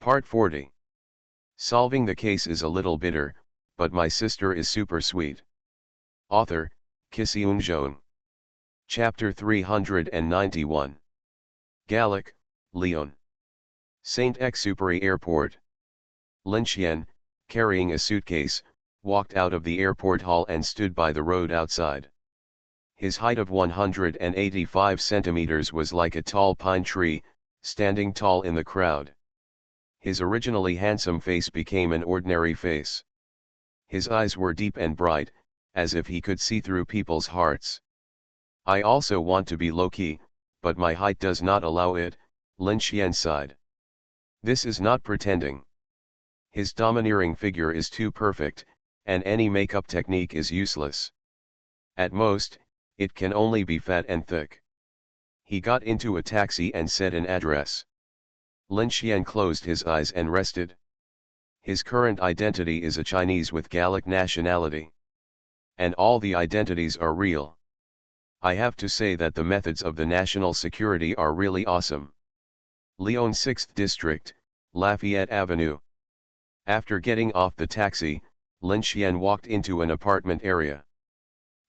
Part 40. Solving the case is a little bitter, but my sister is super sweet. Author, Kisiun Jeon. Chapter 391. Gallic, Leon. Saint-Exupéry Airport. Lin Xian, carrying a suitcase, walked out of the airport hall and stood by the road outside. His height of 185 centimeters was like a tall pine tree, standing tall in the crowd. His originally handsome face became an ordinary face. His eyes were deep and bright, as if he could see through people's hearts. I also want to be low-key, but my height does not allow it, Lin Xian sighed. This is not pretending. His domineering figure is too perfect, and any makeup technique is useless. At most, it can only be fat and thick. He got into a taxi and said an address. Lin Xian closed his eyes and rested. His current identity is a Chinese with Gallic nationality. And all the identities are real. I have to say that the methods of the national security are really awesome. Lyon 6th District, Lafayette Avenue. After getting off the taxi, Lin Xian walked into an apartment area.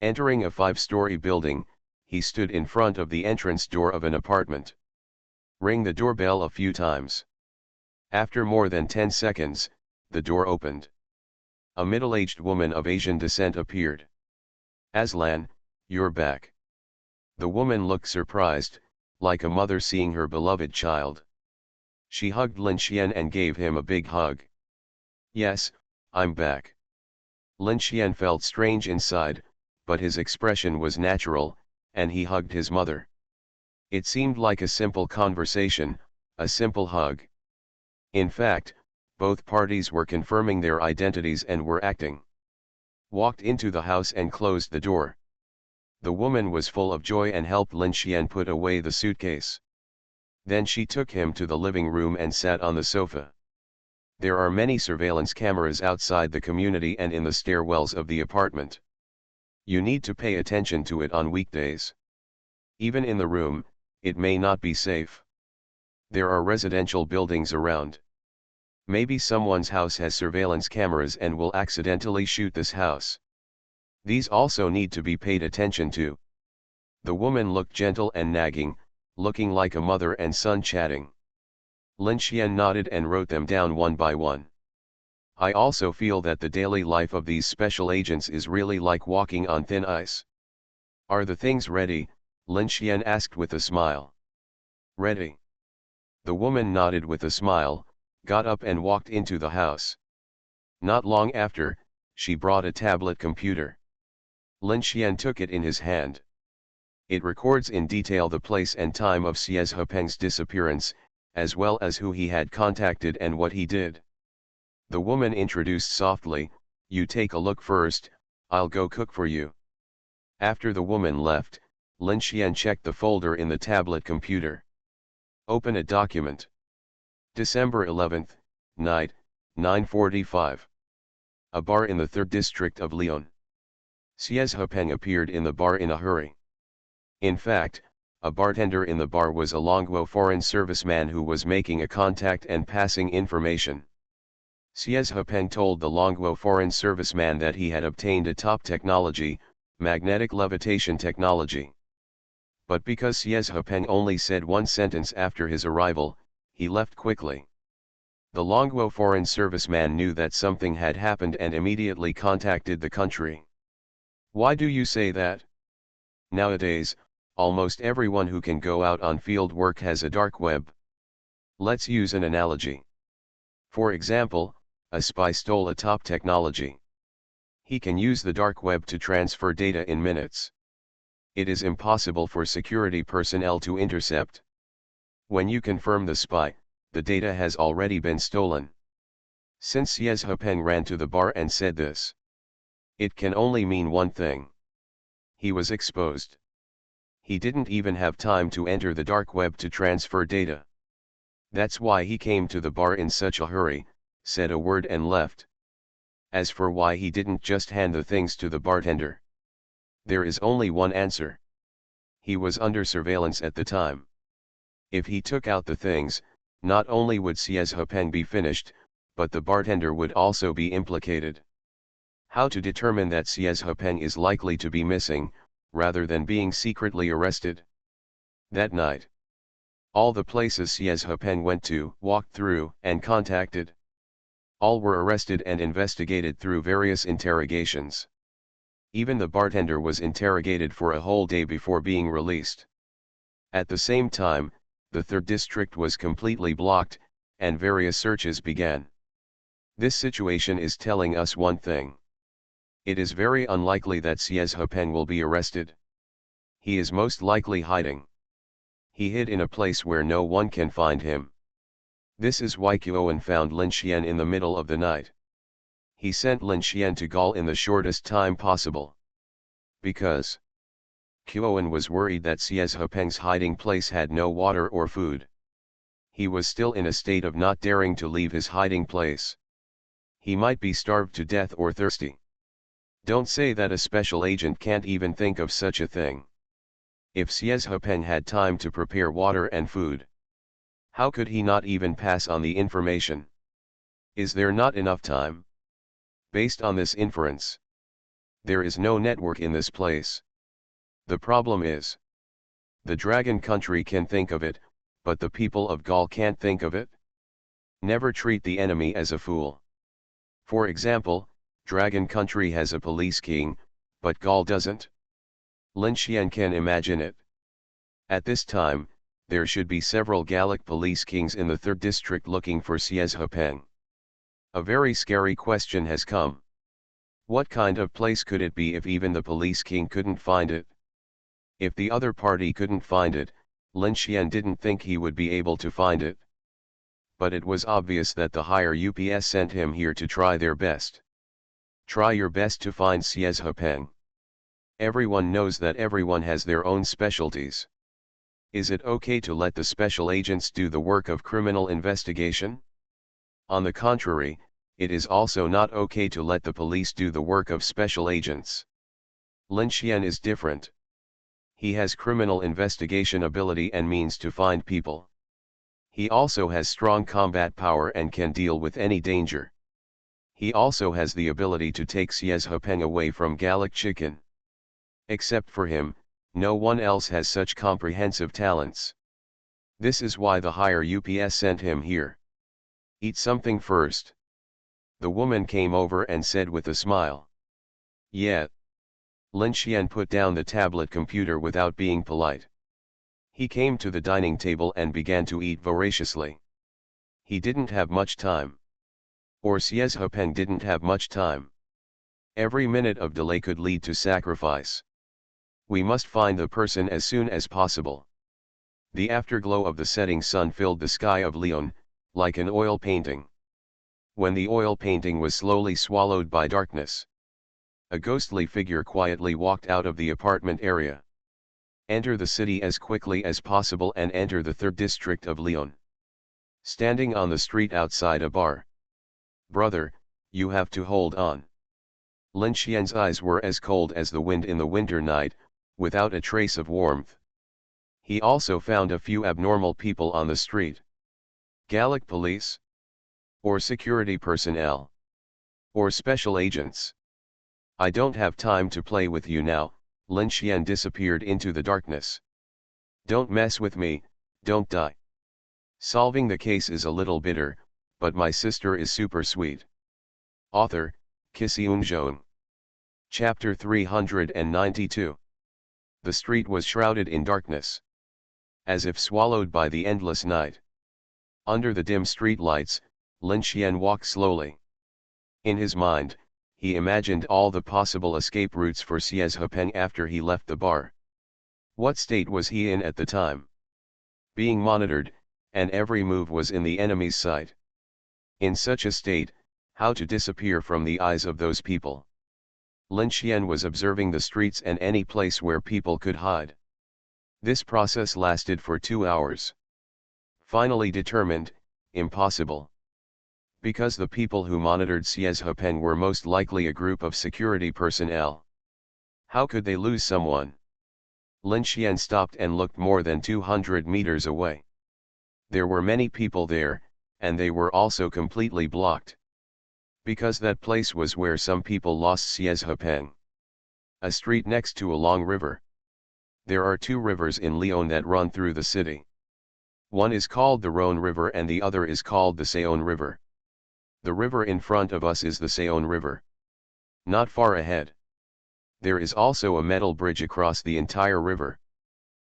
Entering a 5-story building, he stood in front of the entrance door of an apartment. Ring the doorbell a few times. After more than 10 seconds, the door opened. A middle-aged woman of Asian descent appeared. Aslan, you're back. The woman looked surprised, like a mother seeing her beloved child. She hugged Lin Xian and gave him a big hug. Yes, I'm back. Lin Xian felt strange inside, but his expression was natural, and he hugged his mother. It seemed like a simple conversation, a simple hug. In fact, both parties were confirming their identities and were acting. Walked into the house and closed the door. The woman was full of joy and helped Lin Xian put away the suitcase. Then she took him to the living room and sat on the sofa. There are many surveillance cameras outside the community and in the stairwells of the apartment. You need to pay attention to it on weekdays. Even in the room, it may not be safe. There are residential buildings around. Maybe someone's house has surveillance cameras and will accidentally shoot this house. These also need to be paid attention to. The woman looked gentle and nagging, looking like a mother and son chatting. Lin Xian nodded and wrote them down one by one. I also feel that the daily life of these special agents is really like walking on thin ice. Are the things ready? Lin Xian asked with a smile. Ready. The woman nodded with a smile, got up and walked into the house. Not long after, she brought a tablet computer. Lin Xian took it in his hand. It records in detail the place and time of Xie Hepeng's disappearance, as well as who he had contacted and what he did. The woman introduced softly, "You take a look first, I'll go cook for you." After the woman left, Lin Xian checked the folder in the tablet computer. Open a document. December 11th, night, 9:45. A bar in the 3rd district of Lyon. Xie Hepeng appeared in the bar in a hurry. In fact, a bartender in the bar was a Longguo foreign serviceman who was making a contact and passing information. Xie Hepeng told the Longguo foreign serviceman that he had obtained a top technology, magnetic levitation technology. But because Xie Hepeng only said one sentence after his arrival, he left quickly. The Longguo foreign serviceman knew that something had happened and immediately contacted the country. Why do you say that? Nowadays, almost everyone who can go out on field work has a dark web. Let's use an analogy. For example, a spy stole a top technology. He can use the dark web to transfer data in minutes. It is impossible for security personnel to intercept. When you confirm the spy, the data has already been stolen. Since Xie Hepeng ran to the bar and said this, it can only mean one thing. He was exposed. He didn't even have time to enter the dark web to transfer data. That's why he came to the bar in such a hurry, said a word and left. As for why he didn't just hand the things to the bartender, there is only one answer. He was under surveillance at the time. If he took out the things, Not only would Hepeng be finished, but the bartender would also be implicated. How to determine that Hepeng is likely to be missing, rather than being secretly arrested? That night, all the places Hepeng went to, walked through, and contacted, all were arrested and investigated through various interrogations. Even the bartender was interrogated for a whole day before being released. At the same time, the 3rd district was completely blocked, and various searches began. This situation is telling us one thing. It is very unlikely that Hepeng will be arrested. He is most likely hiding. He hid in a place where no one can find him. This is why Qiuwen found Lin Xian in the middle of the night. He sent Lin Xian to Gaul in the shortest time possible. Because Qiuwen was worried that Hepeng's hiding place had no water or food. He was still in a state of not daring to leave his hiding place. He might be starved to death or thirsty. Don't say that a special agent can't even think of such a thing. If Hepeng had time to prepare water and food, how could he not even pass on the information? Is there not enough time? Based on this inference, there is no network in this place. The problem is, the dragon country can think of it, but the people of Gaul can't think of it. Never treat the enemy as a fool. For example, dragon country has a police king, but Gaul doesn't. Lin Xian can imagine it. At this time, there should be several Gallic police kings in the 3rd district looking for Hepeng. A very scary question has come. What kind of place could it be if even the police king couldn't find it? If the other party couldn't find it, Lin Xian didn't think he would be able to find it. But it was obvious that the higher UPS sent him here to try their best. Try your best to find Hepeng. Everyone knows that everyone has their own specialties. Is it okay to let the special agents do the work of criminal investigation? On the contrary, it is also not okay to let the police do the work of special agents. Lin Xian is different. He has criminal investigation ability and means to find people. He also has strong combat power and can deal with any danger. He also has the ability to take Hepeng away from Gallic chicken. Except for him, no one else has such comprehensive talents. This is why the higher UPS sent him here. Eat something first. The woman came over and said with a smile. Yeah. Lin Xian put down the tablet computer without being polite. He came to the dining table and began to eat voraciously. He didn't have much time. Or Hepeng didn't have much time. Every minute of delay could lead to sacrifice. We must find the person as soon as possible. The afterglow of the setting sun filled the sky of Lyon, like an oil painting. When the oil painting was slowly swallowed by darkness, a ghostly figure quietly walked out of the apartment area. Enter the city as quickly as possible and enter the 3rd district of Lyon. Standing on the street outside a bar. Brother, you have to hold on. Lin Xian's eyes were as cold as the wind in the winter night, without a trace of warmth. He also found a few abnormal people on the street. Gallic police? Or security personnel? Or special agents? I don't have time to play with you now. Lin Xian disappeared into the darkness. Don't mess with me, don't die. Solving the case is a little bitter, but my sister is super sweet. Author, Qiuwen. Chapter 392. The street was shrouded in darkness, as if swallowed by the endless night. Under the dim street lights, Lin Xian walked slowly. In his mind, he imagined all the possible escape routes for Hepeng after he left the bar. What state was he in at the time? Being monitored, and every move was in the enemy's sight. In such a state, how to disappear from the eyes of those people? Lin Xian was observing the streets and any place where people could hide. This process lasted for 2 hours. Finally determined, impossible. Because the people who monitored Hepeng were most likely a group of security personnel. How could they lose someone? Lin Xian stopped and looked more than 200 meters away. There were many people there, and they were also completely blocked. Because that place was where some people lost Sci-Fi, a street next to a long river. There are two rivers in Lyon that run through the city. One is called the Rhone River and the other is called the Saône River. The river in front of us is the Saône River. Not far ahead. There is also a metal bridge across the entire river.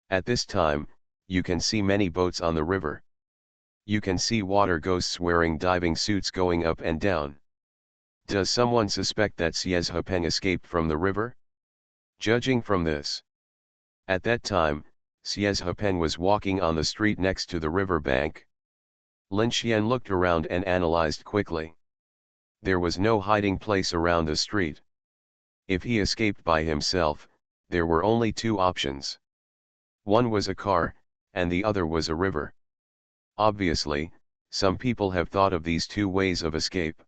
At this time, you can see many boats on the river. You can see water ghosts wearing diving suits going up and down. Does someone suspect that Sci-Fi escaped from the river? Judging from this. At that time, Sci-Fi was walking on the street next to the river bank. Lin Xian looked around and analyzed quickly. There was no hiding place around the street. If he escaped by himself, there were only two options. One was a car, and the other was a river. Obviously, some people have thought of these two ways of escape.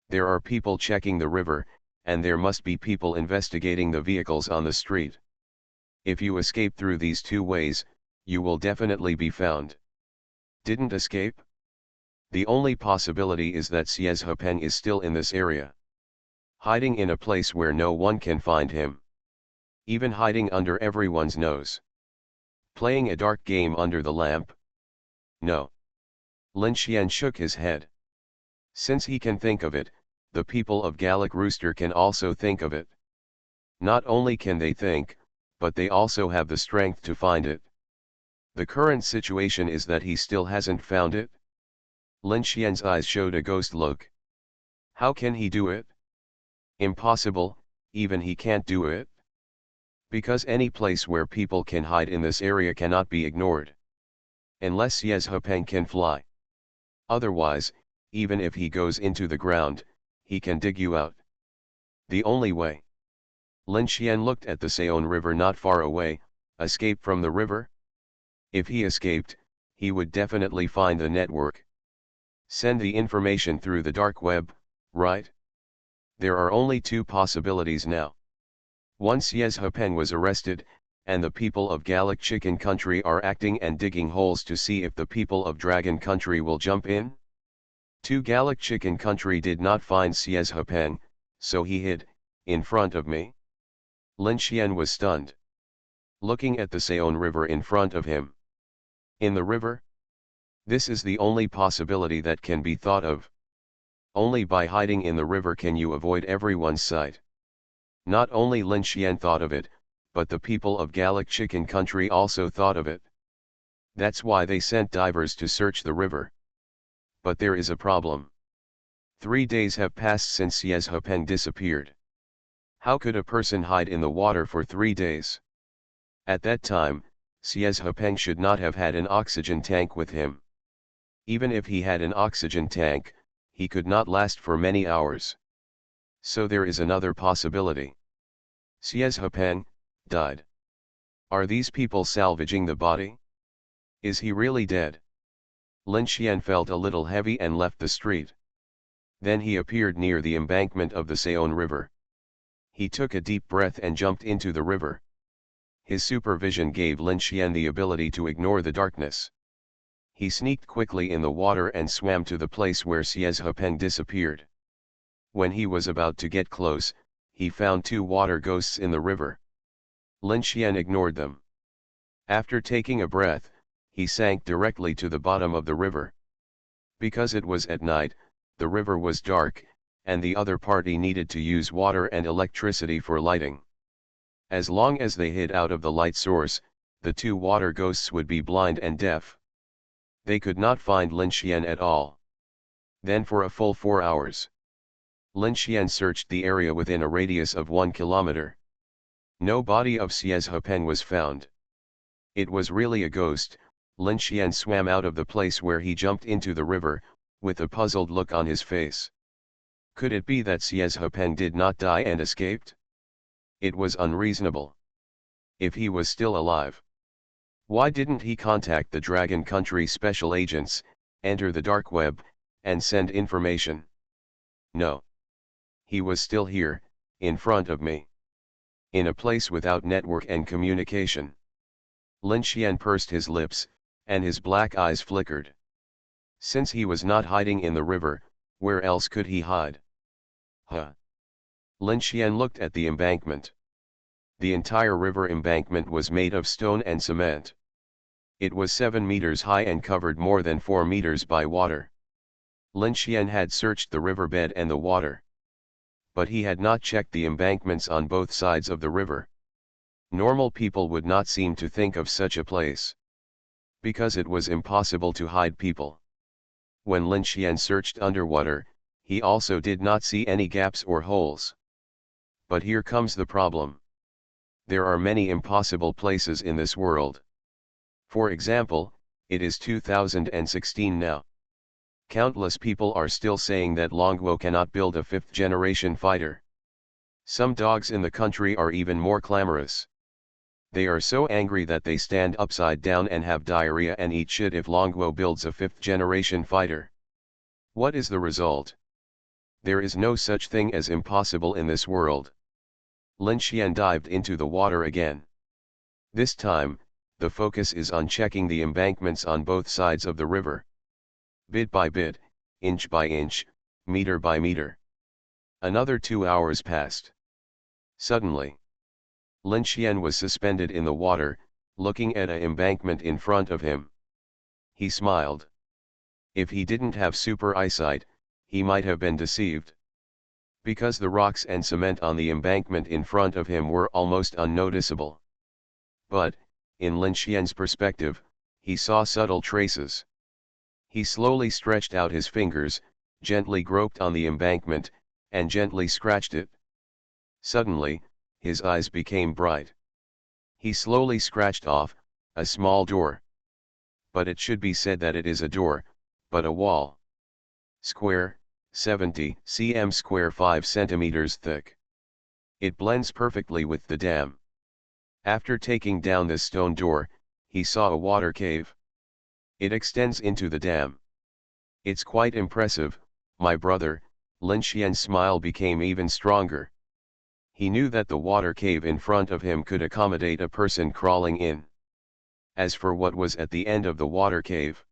There are people checking the river, and there must be people investigating the vehicles on the street. If you escape through these two ways, you will definitely be found. Didn't escape? The only possibility is that Sci-Fi is still in this area. Hiding in a place where no one can find him. Even hiding under everyone's nose. Playing a dark game under the lamp? No. Lin Xian shook his head. Since he can think of it, the people of Gallic Rooster can also think of it. Not only can they think, but they also have the strength to find it. The current situation is that he still hasn't found it. Lin Xian's eyes showed a ghost look. How can he do it? Impossible, even he can't do it. Because any place where people can hide in this area cannot be ignored. Unless Sci-Fi can fly. Otherwise, even if he goes into the ground, he can dig you out. The only way. Lin Xian looked at the Saône River not far away. Escape from the river? If he escaped, he would definitely find the network. Send the information through the dark web, right? There are only two possibilities now. One, Sci-Fi was arrested, and the people of Gallic Chicken Country are acting and digging holes to see if the people of Dragon Country will jump in. 2. Gallic Chicken Country did not find Sci-Fi, so he hid, in front of me. Lin Xian was stunned. Looking at the Saône River in front of him. In the river? This is the only possibility that can be thought of. Only by hiding in the river can you avoid everyone's sight. Not only Lin Xian thought of it, but the people of Gallic Chicken Country also thought of it. That's why they sent divers to search the river. But there is a problem. 3 days have passed since Sci-Fi disappeared. How could a person hide in the water for 3 days? At that time, Sci-Fi should not have had an oxygen tank with him. Even if he had an oxygen tank, he could not last for many hours. So there is another possibility. Sci-Fi died. Are these people salvaging the body? Is he really dead? Lin Xian felt a little heavy and left the street. Then he appeared near the embankment of the Saône River. He took a deep breath and jumped into the river. His supervision gave Lin Xian the ability to ignore the darkness. He sneaked quickly in the water and swam to the place where Sci-Fi disappeared. When he was about to get close, he found 2 water ghosts in the river. Lin Xian ignored them. After taking a breath, he sank directly to the bottom of the river. Because it was at night, the river was dark, and the other party needed to use water and electricity for lighting. As long as they hid out of the light source, the 2 water ghosts would be blind and deaf. They could not find Lin Xian at all. Then for a full 4 hours. Lin Xian searched the area within a radius of 1 kilometer. No body of Sci-Fi was found. It was really a ghost. Lin Xian swam out of the place where he jumped into the river, with a puzzled look on his face. Could it be that Sci-Fi did not die and escaped? It was unreasonable. If he was still alive, why didn't he contact the Dragon Country special agents, enter the dark web, and send information? No. He was still here, in front of me. In a place without network and communication. Lin Xian pursed his lips, and his black eyes flickered. Since he was not hiding in the river, where else could he hide? Huh. Lin Xian looked at the embankment. The entire river embankment was made of stone and cement. It was 7 meters high and covered more than 4 meters by water. Lin Xian had searched the riverbed and the water. But he had not checked the embankments on both sides of the river. Normal people would not seem to think of such a place, because it was impossible to hide people. When Lin Xian searched underwater, he also did not see any gaps or holes. But here comes the problem. There are many impossible places in this world. For example, it is 2016 now. Countless people are still saying that Longguo cannot build a 5th-generation fighter. Some dogs in the country are even more clamorous. They are so angry that they stand upside down and have diarrhea and eat shit if Longguo builds a 5th-generation fighter. What is the result? There is no such thing as impossible in this world. Lin Xian dived into the water again. This time, the focus is on checking the embankments on both sides of the river. Bit by bit, inch by inch, meter by meter. Another 2 hours passed. Suddenly, Lin Xian was suspended in the water, looking at an embankment in front of him. He smiled. If he didn't have super eyesight, he might have been deceived. Because the rocks and cement on the embankment in front of him were almost unnoticeable. But, in Lin Xian's perspective, he saw subtle traces. He slowly stretched out his fingers, gently groped on the embankment, and gently scratched it. Suddenly, his eyes became bright. He slowly scratched off a small door. But it should be said that it is a door, but a wall. Square, 70 cm square, 5 centimeters thick. It blends perfectly with the dam. After taking down this stone door, he saw a water cave. It extends into the dam. It's quite impressive, my brother. Lin Xian's smile became even stronger. He knew that the water cave in front of him could accommodate a person crawling in. As for what was at the end of the water cave,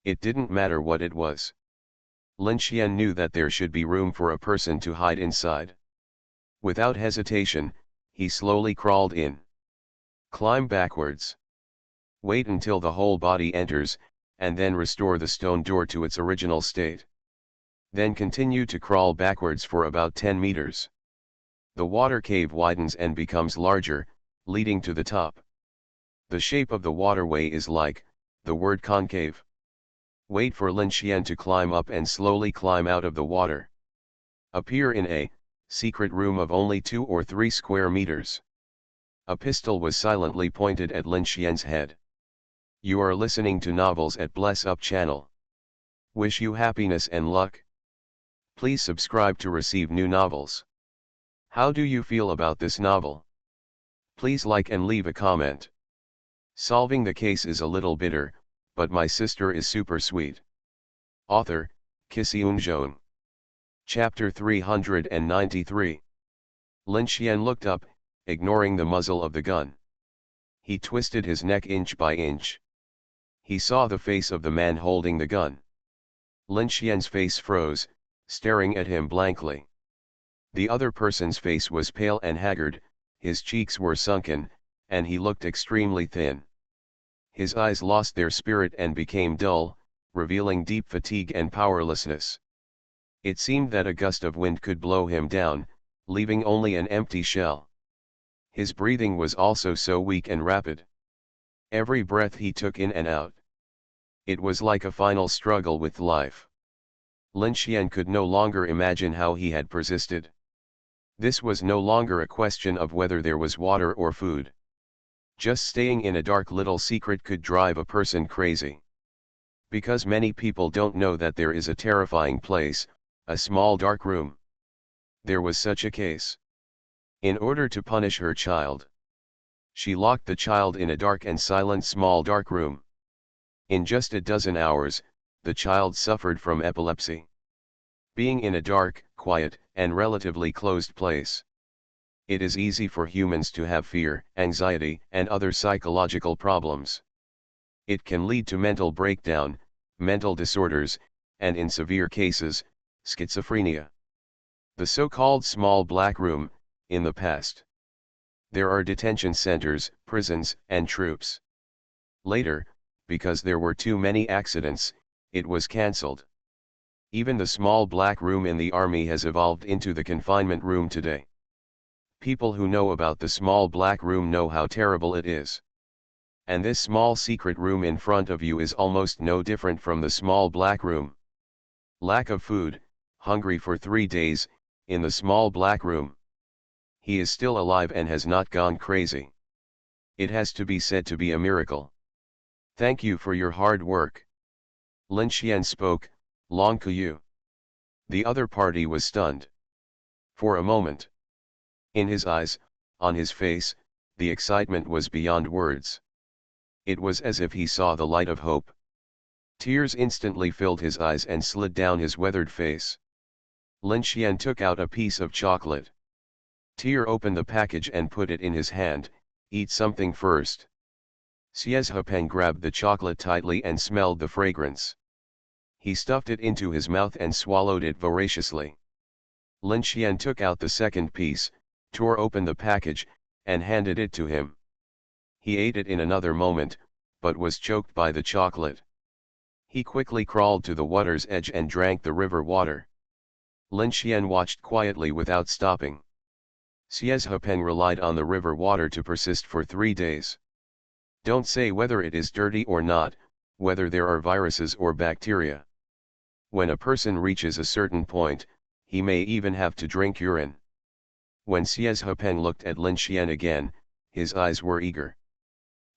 it didn't matter what it was. Lin Xian knew that there should be room for a person to hide inside. Without hesitation, he slowly crawled in. Climb backwards. Wait until the whole body enters, and then restore the stone door to its original state. Then continue to crawl backwards for about 10 meters. The water cave widens and becomes larger, leading to the top. The shape of the waterway is like the word concave. Wait for Lin Xian to climb up and slowly climb out of the water. Appear in a secret room of only 2 or 3 square meters. A pistol was silently pointed at Lin Xian's head. You are listening to Novels at Bless Up channel. Wish you happiness and luck. Please subscribe to receive new novels. How do you feel about this novel? Please like and leave a comment. Solving the case is a little bitter, but my sister is super sweet. Author, Kissy. Chapter 393. Lin Xian looked up, ignoring the muzzle of the gun. He twisted his neck inch by inch. He saw the face of the man holding the gun. Lin Xian's face froze, staring at him blankly. The other person's face was pale and haggard, his cheeks were sunken, and he looked extremely thin. His eyes lost their spirit and became dull, revealing deep fatigue and powerlessness. It seemed that a gust of wind could blow him down, leaving only an empty shell. His breathing was also so weak and rapid. Every breath he took in and out. It was like a final struggle with life. Lin Xian could no longer imagine how he had persisted. This was no longer a question of whether there was water or food. Just staying in a dark little secret could drive a person crazy. Because many people don't know that there is a terrifying place, a small dark room. There was such a case. In order to punish her child, she locked the child in a dark and silent small dark room. In just a dozen hours, the child suffered from epilepsy. Being in a dark, quiet, and relatively closed place. It is easy for humans to have fear, anxiety, and other psychological problems. It can lead to mental breakdown, mental disorders, and in severe cases, schizophrenia. The so-called small black room, in the past. There are detention centers, prisons, and troops. Later, because there were too many accidents, it was cancelled. Even the small black room in the army has evolved into the confinement room today. People who know about the small black room know how terrible it is. And this small secret room in front of you is almost no different from the small black room. Lack of food, hungry for 3 days, in the small black room. He is still alive and has not gone crazy. It has to be said to be a miracle. Thank you for your hard work. Lin Xian spoke, Long Kuyu. The other party was stunned. For a moment. In his eyes, on his face, the excitement was beyond words. It was as if he saw the light of hope. Tears instantly filled his eyes and slid down his weathered face. Lin Xian took out a piece of chocolate. Tear opened the package and put it in his hand. Eat something first. Xie Hepeng grabbed the chocolate tightly and smelled the fragrance. He stuffed it into his mouth and swallowed it voraciously. Lin Xian took out the second piece, tore open the package, and handed it to him. He ate it in another moment, but was choked by the chocolate. He quickly crawled to the water's edge and drank the river water. Lin Xian watched quietly without stopping. Xie Hepeng relied on the river water to persist for 3 days. Don't say whether it is dirty or not, whether there are viruses or bacteria. When a person reaches a certain point, he may even have to drink urine. When Xie Hepeng looked at Lin Xian again, his eyes were eager.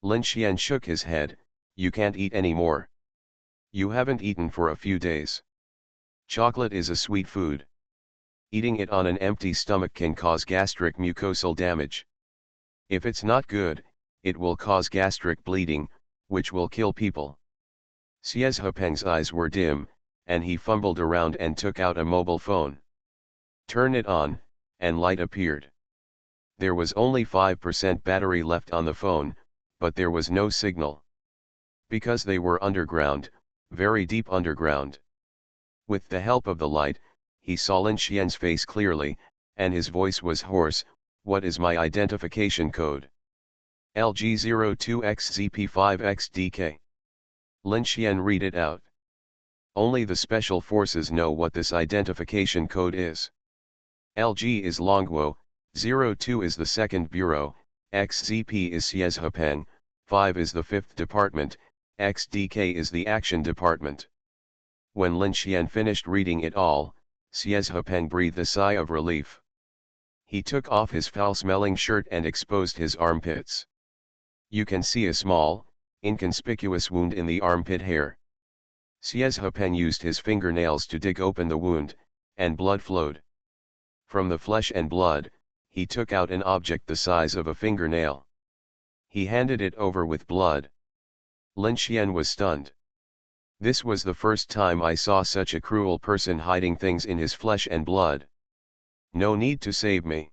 Lin Xian shook his head, you can't eat anymore. You haven't eaten for a few days. Chocolate is a sweet food. Eating it on an empty stomach can cause gastric mucosal damage. If it's not good, it will cause gastric bleeding, which will kill people. Xie Hepeng's eyes were dim, and he fumbled around and took out a mobile phone. Turn it on, and light appeared. There was only 5% battery left on the phone, but there was no signal. Because they were underground, very deep underground. With the help of the light, he saw Lin Xian's face clearly, and his voice was hoarse, what is my identification code? LG02XZP5XDK. Lin Xian read it out. Only the special forces know what this identification code is. LG is Longguo, 02 is the 2nd Bureau, XZP is Xie Hepeng, 5 is the 5th Department, XDK is the Action Department. When Lin Xian finished reading it all, Xie Hepeng breathed a sigh of relief. He took off his foul-smelling shirt and exposed his armpits. You can see a small, inconspicuous wound in the armpit hair. Xie Hepeng used his fingernails to dig open the wound, and blood flowed. From the flesh and blood, he took out an object the size of a fingernail. He handed it over with blood. Lin Xian was stunned. This was the first time I saw such a cruel person hiding things in his flesh and blood. No need to save me.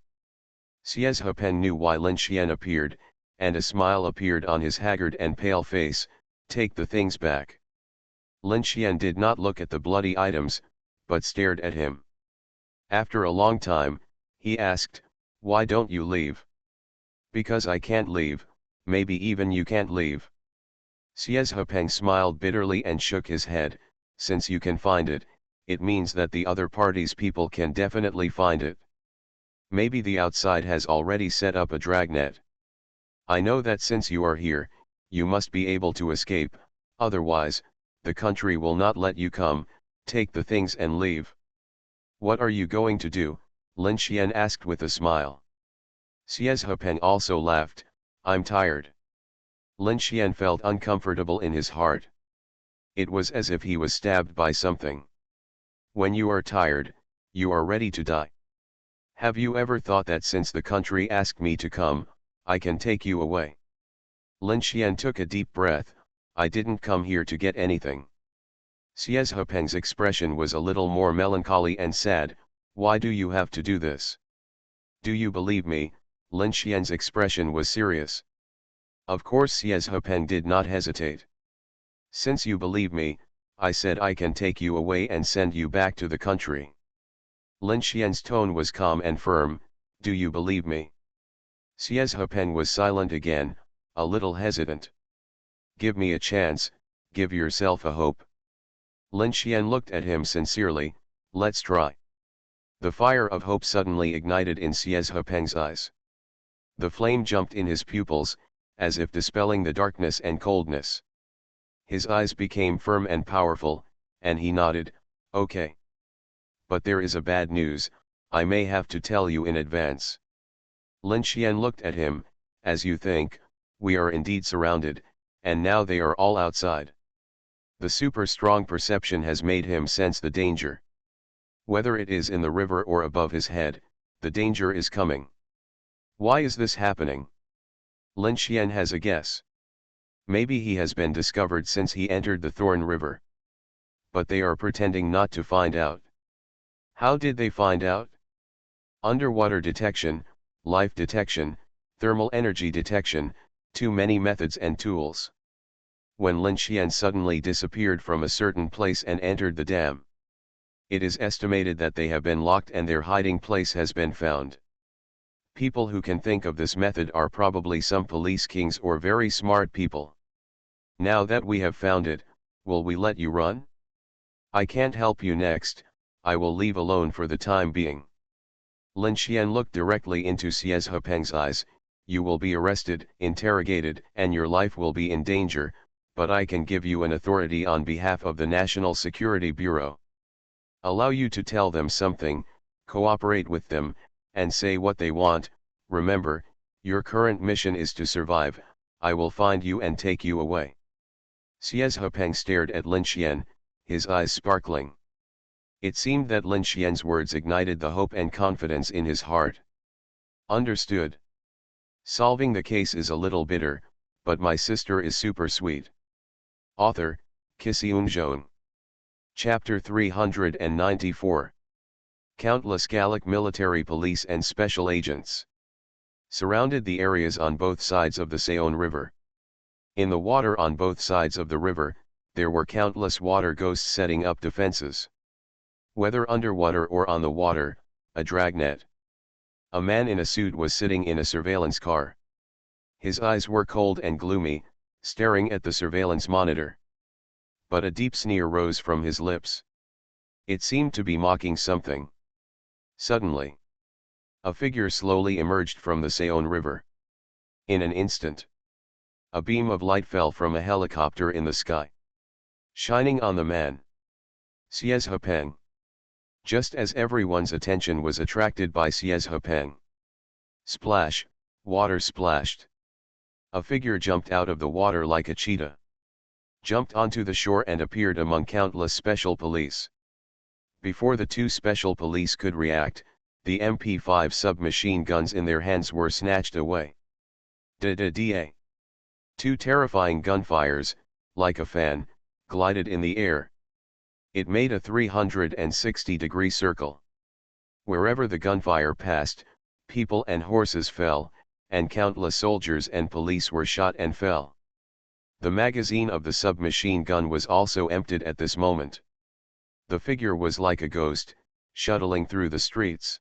Xie Hepeng knew why Lin Xian appeared, and a smile appeared on his haggard and pale face. Take the things back. Lin Xian did not look at the bloody items, but stared at him. After a long time, he asked, why don't you leave? Because I can't leave, maybe even you can't leave. Xie Hepeng smiled bitterly and shook his head, since you can find it, it means that the other party's people can definitely find it. Maybe the outside has already set up a dragnet. I know that since you are here, you must be able to escape, otherwise, the country will not let you come. Take the things and leave. What are you going to do? Lin Xian asked with a smile. Xie Hepeng also laughed, I'm tired. Lin Xian felt uncomfortable in his heart. It was as if he was stabbed by something. When you are tired, you are ready to die. Have you ever thought that since the country asked me to come, I can take you away? Lin Xian took a deep breath, I didn't come here to get anything. Xie Hepeng's expression was a little more melancholy and sad, why do you have to do this? Do you believe me? Lin Xian's expression was serious. Of course Xie Hepeng did not hesitate. Since you believe me, I said I can take you away and send you back to the country. Lin Xian's tone was calm and firm. Do you believe me? Xie Hepeng was silent again, a little hesitant. Give me a chance, give yourself a hope. Lin Xian looked at him sincerely. Let's try. The fire of hope suddenly ignited in Xie Hepeng's eyes. The flame jumped in his pupils, as if dispelling the darkness and coldness. His eyes became firm and powerful, and he nodded, okay. But there is a bad news, I may have to tell you in advance. Lin Xian looked at him. As you think, we are indeed surrounded, and now they are all outside. The super strong perception has made him sense the danger. Whether it is in the river or above his head, the danger is coming. Why is this happening? Lin Xian has a guess. Maybe he has been discovered since he entered the Thorn River. But they are pretending not to find out. How did they find out? Underwater detection, life detection, thermal energy detection, too many methods and tools. When Lin Xian suddenly disappeared from a certain place and entered the dam, it is estimated that they have been locked and their hiding place has been found. People who can think of this method are probably some police kings or very smart people. Now that we have found it, will we let you run? I can't help you next, I will leave alone for the time being. Lin Xian looked directly into Xie Hepeng's eyes. You will be arrested, interrogated, and your life will be in danger, but I can give you an authority on behalf of the National Security Bureau. Allow you to tell them something, cooperate with them, and say what they want. Remember, your current mission is to survive. I will find you and take you away. Xie Hepeng stared at Lin Xian, his eyes sparkling. It seemed that Lin Xian's words ignited the hope and confidence in his heart. Understood. Solving the case is a little bitter, but my sister is super sweet. Author, Kisiun Zhong. Chapter 394. Countless Gallic military police and special agents surrounded the areas on both sides of the Saone River. In the water on both sides of the river, there were countless water ghosts setting up defenses. Whether underwater or on the water, a dragnet. A man in a suit was sitting in a surveillance car. His eyes were cold and gloomy, staring at the surveillance monitor. But a deep sneer rose from his lips. It seemed to be mocking something. Suddenly, a figure slowly emerged from the Saone River. In an instant, a beam of light fell from a helicopter in the sky, shining on the man. Xie Hepeng. Just as everyone's attention was attracted by Xie Hepeng. Splash, water splashed. A figure jumped out of the water like a cheetah. Jumped onto the shore and appeared among countless special police. Before the two special police could react, the MP5 submachine guns in their hands were snatched away. Da-da-da. Two terrifying gunfires, like a fan, glided in the air. It made a 360-degree circle. Wherever the gunfire passed, people and horses fell, and countless soldiers and police were shot and fell. The magazine of the submachine gun was also emptied at this moment. The figure was like a ghost, shuttling through the streets.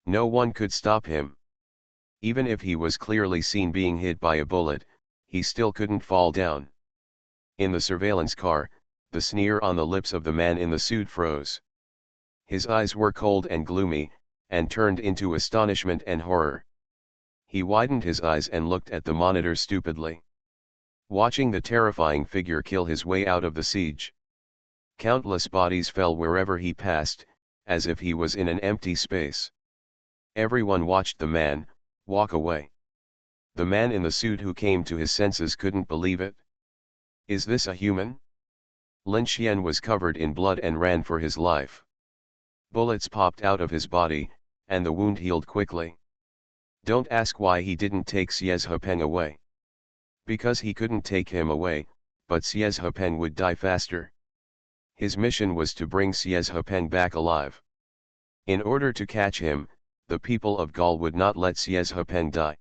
No one could stop him. Even if he was clearly seen being hit by a bullet, he still couldn't fall down. In the surveillance car, the sneer on the lips of the man in the suit froze. His eyes were cold and gloomy, and turned into astonishment and horror. He widened his eyes and looked at the monitor stupidly. Watching the terrifying figure kill his way out of the siege. Countless bodies fell wherever he passed, as if he was in an empty space. Everyone watched the man walk away. The man in the suit who came to his senses couldn't believe it. Is this a human? Lin Xian was covered in blood and ran for his life. Bullets popped out of his body, and the wound healed quickly. Don't ask why he didn't take Xie Hepeng away. Because he couldn't take him away, but Xie Hepeng would die faster. His mission was to bring Xie Hepeng back alive. In order to catch him, the people of Gaul would not let Xie Hepeng die.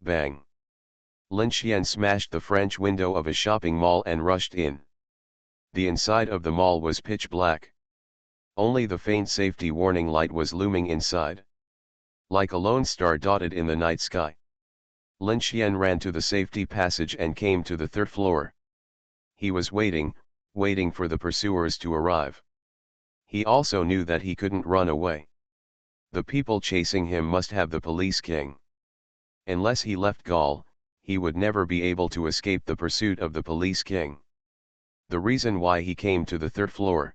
Bang! Lin Xian smashed the French window of a shopping mall and rushed in. The inside of the mall was pitch black. Only the faint safety warning light was looming inside. Like a lone star dotted in the night sky. Lin Xian ran to the safety passage and came to the third floor. He was waiting for the pursuers to arrive. He also knew that he couldn't run away. The people chasing him must have the police king. Unless he left Gaul, he would never be able to escape the pursuit of the police king. The reason why he came to the third floor.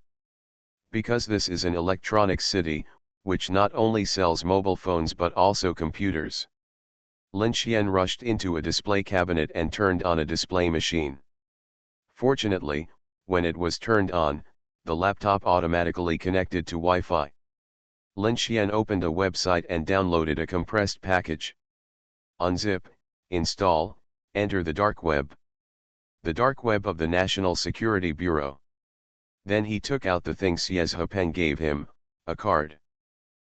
Because this is an electronics city, which not only sells mobile phones but also computers. Lin Xian rushed into a display cabinet and turned on a display machine. Fortunately, when it was turned on, the laptop automatically connected to Wi-Fi. Lin Xian opened a website and downloaded a compressed package. Unzip, install, enter the dark web. The dark web of the National Security Bureau. Then he took out the thing Xie Hepeng gave him, a card.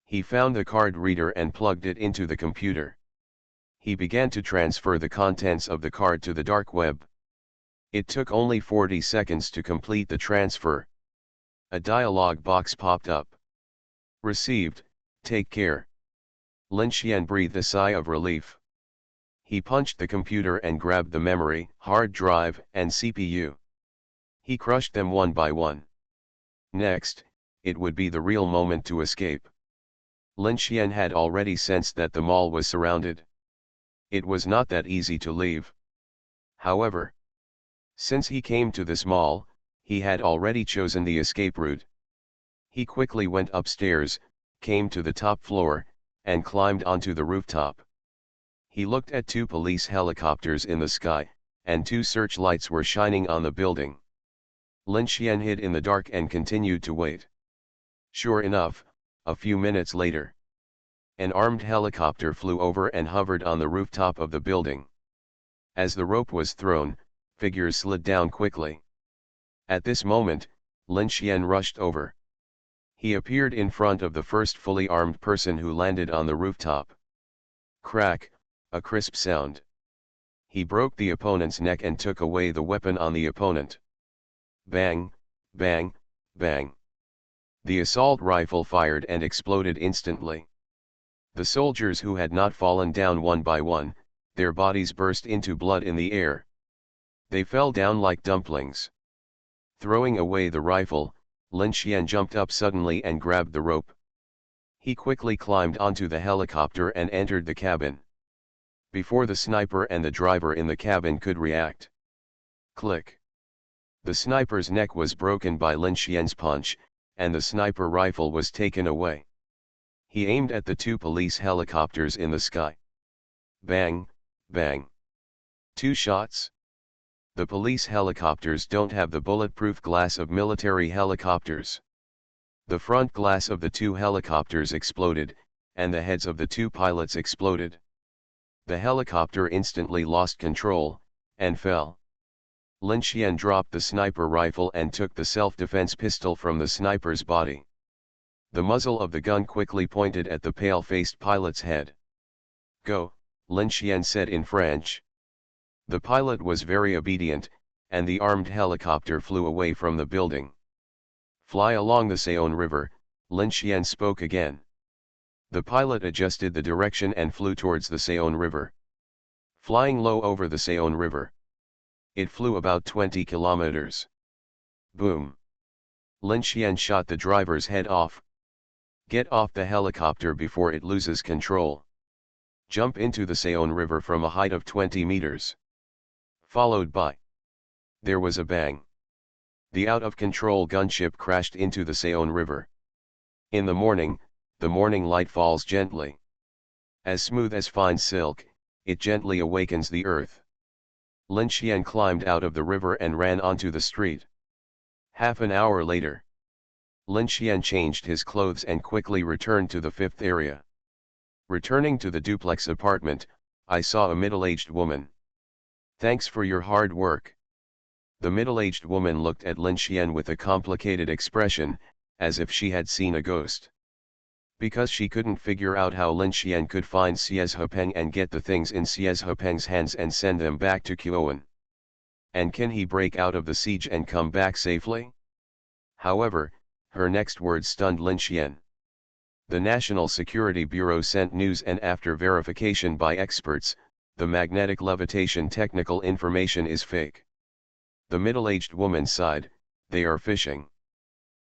He found the card reader and plugged it into the computer. He began to transfer the contents of the card to the dark web. It took only 40 seconds to complete the transfer. A dialog box popped up. Received, take care. Lin Xian breathed a sigh of relief. He punched the computer and grabbed the memory, hard drive, and CPU. He crushed them one by one. Next, it would be the real moment to escape. Lin Xian had already sensed that the mall was surrounded. It was not that easy to leave. However, since he came to this mall, he had already chosen the escape route. He quickly went upstairs, came to the top floor, and climbed onto the rooftop. He looked at 2 police helicopters in the sky, and 2 searchlights were shining on the building. Lin Xian hid in the dark and continued to wait. Sure enough, a few minutes later, an armed helicopter flew over and hovered on the rooftop of the building. As the rope was thrown, figures slid down quickly. At this moment, Lin Xian rushed over. He appeared in front of the first fully armed person who landed on the rooftop. Crack, a crisp sound. He broke the opponent's neck and took away the weapon on the opponent. Bang, bang, bang. The assault rifle fired and exploded instantly. The soldiers who had not fallen down one by one, their bodies burst into blood in the air. They fell down like dumplings. Throwing away the rifle, Lin Xian jumped up suddenly and grabbed the rope. He quickly climbed onto the helicopter and entered the cabin. Before the sniper and the driver in the cabin could react. Click. The sniper's neck was broken by Lin Xian's punch, and the sniper rifle was taken away. He aimed at the 2 police helicopters in the sky. Bang, bang. 2 shots. The police helicopters don't have the bulletproof glass of military helicopters. The front glass of the 2 helicopters exploded, and the heads of the 2 pilots exploded. The helicopter instantly lost control, and fell. Lin Xian dropped the sniper rifle and took the self-defense pistol from the sniper's body. The muzzle of the gun quickly pointed at the pale-faced pilot's head. Go, Lin Xian said in French. The pilot was very obedient, and the armed helicopter flew away from the building. Fly along the Saône River, Lin Xian spoke again. The pilot adjusted the direction and flew towards the Saône River. Flying low over the Saône River. It flew about 20 kilometers. Boom. Lin Xian shot the driver's head off. Get off the helicopter before it loses control. Jump into the Saône River from a height of 20 meters. Followed by. There was a bang. The out-of-control gunship crashed into the Saône River. In the morning light falls gently. As smooth as fine silk, it gently awakens the earth. Lin Xian climbed out of the river and ran onto the street. Half an hour later, Lin Xian changed his clothes and quickly returned to the 5th area. Returning to the duplex apartment, I saw a middle-aged woman. Thanks for your hard work. The middle-aged woman looked at Lin Xian with a complicated expression, as if she had seen a ghost. Because she couldn't figure out how Lin Xian could find Xiez Hepeng and get the things in Xiez Hepeng's hands and send them back to Qiuan. And can he break out of the siege and come back safely? However, her next words stunned Lin Xian. The National Security Bureau sent news, and after verification by experts, the magnetic levitation technical information is fake. The middle-aged woman sighed, "They are fishing."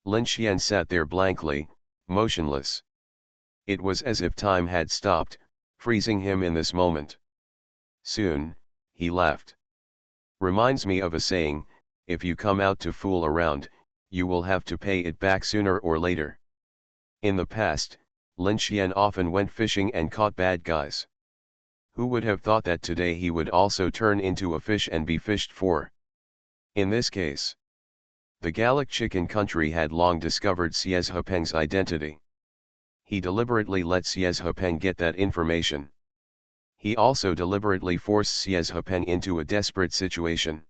Lin Xian sat there blankly, motionless. It was as if time had stopped, freezing him in this moment. Soon, he laughed. "Reminds me of a saying, if you come out to fool around, you will have to pay it back sooner or later." In the past, Lin Xian often went fishing and caught bad guys. Who would have thought that today he would also turn into a fish and be fished for? In this case, the Gallic Chicken country had long discovered Xiez Hepeng's identity. He deliberately let Xiez Hepeng get that information. He also deliberately forced Xiez Hepeng into a desperate situation.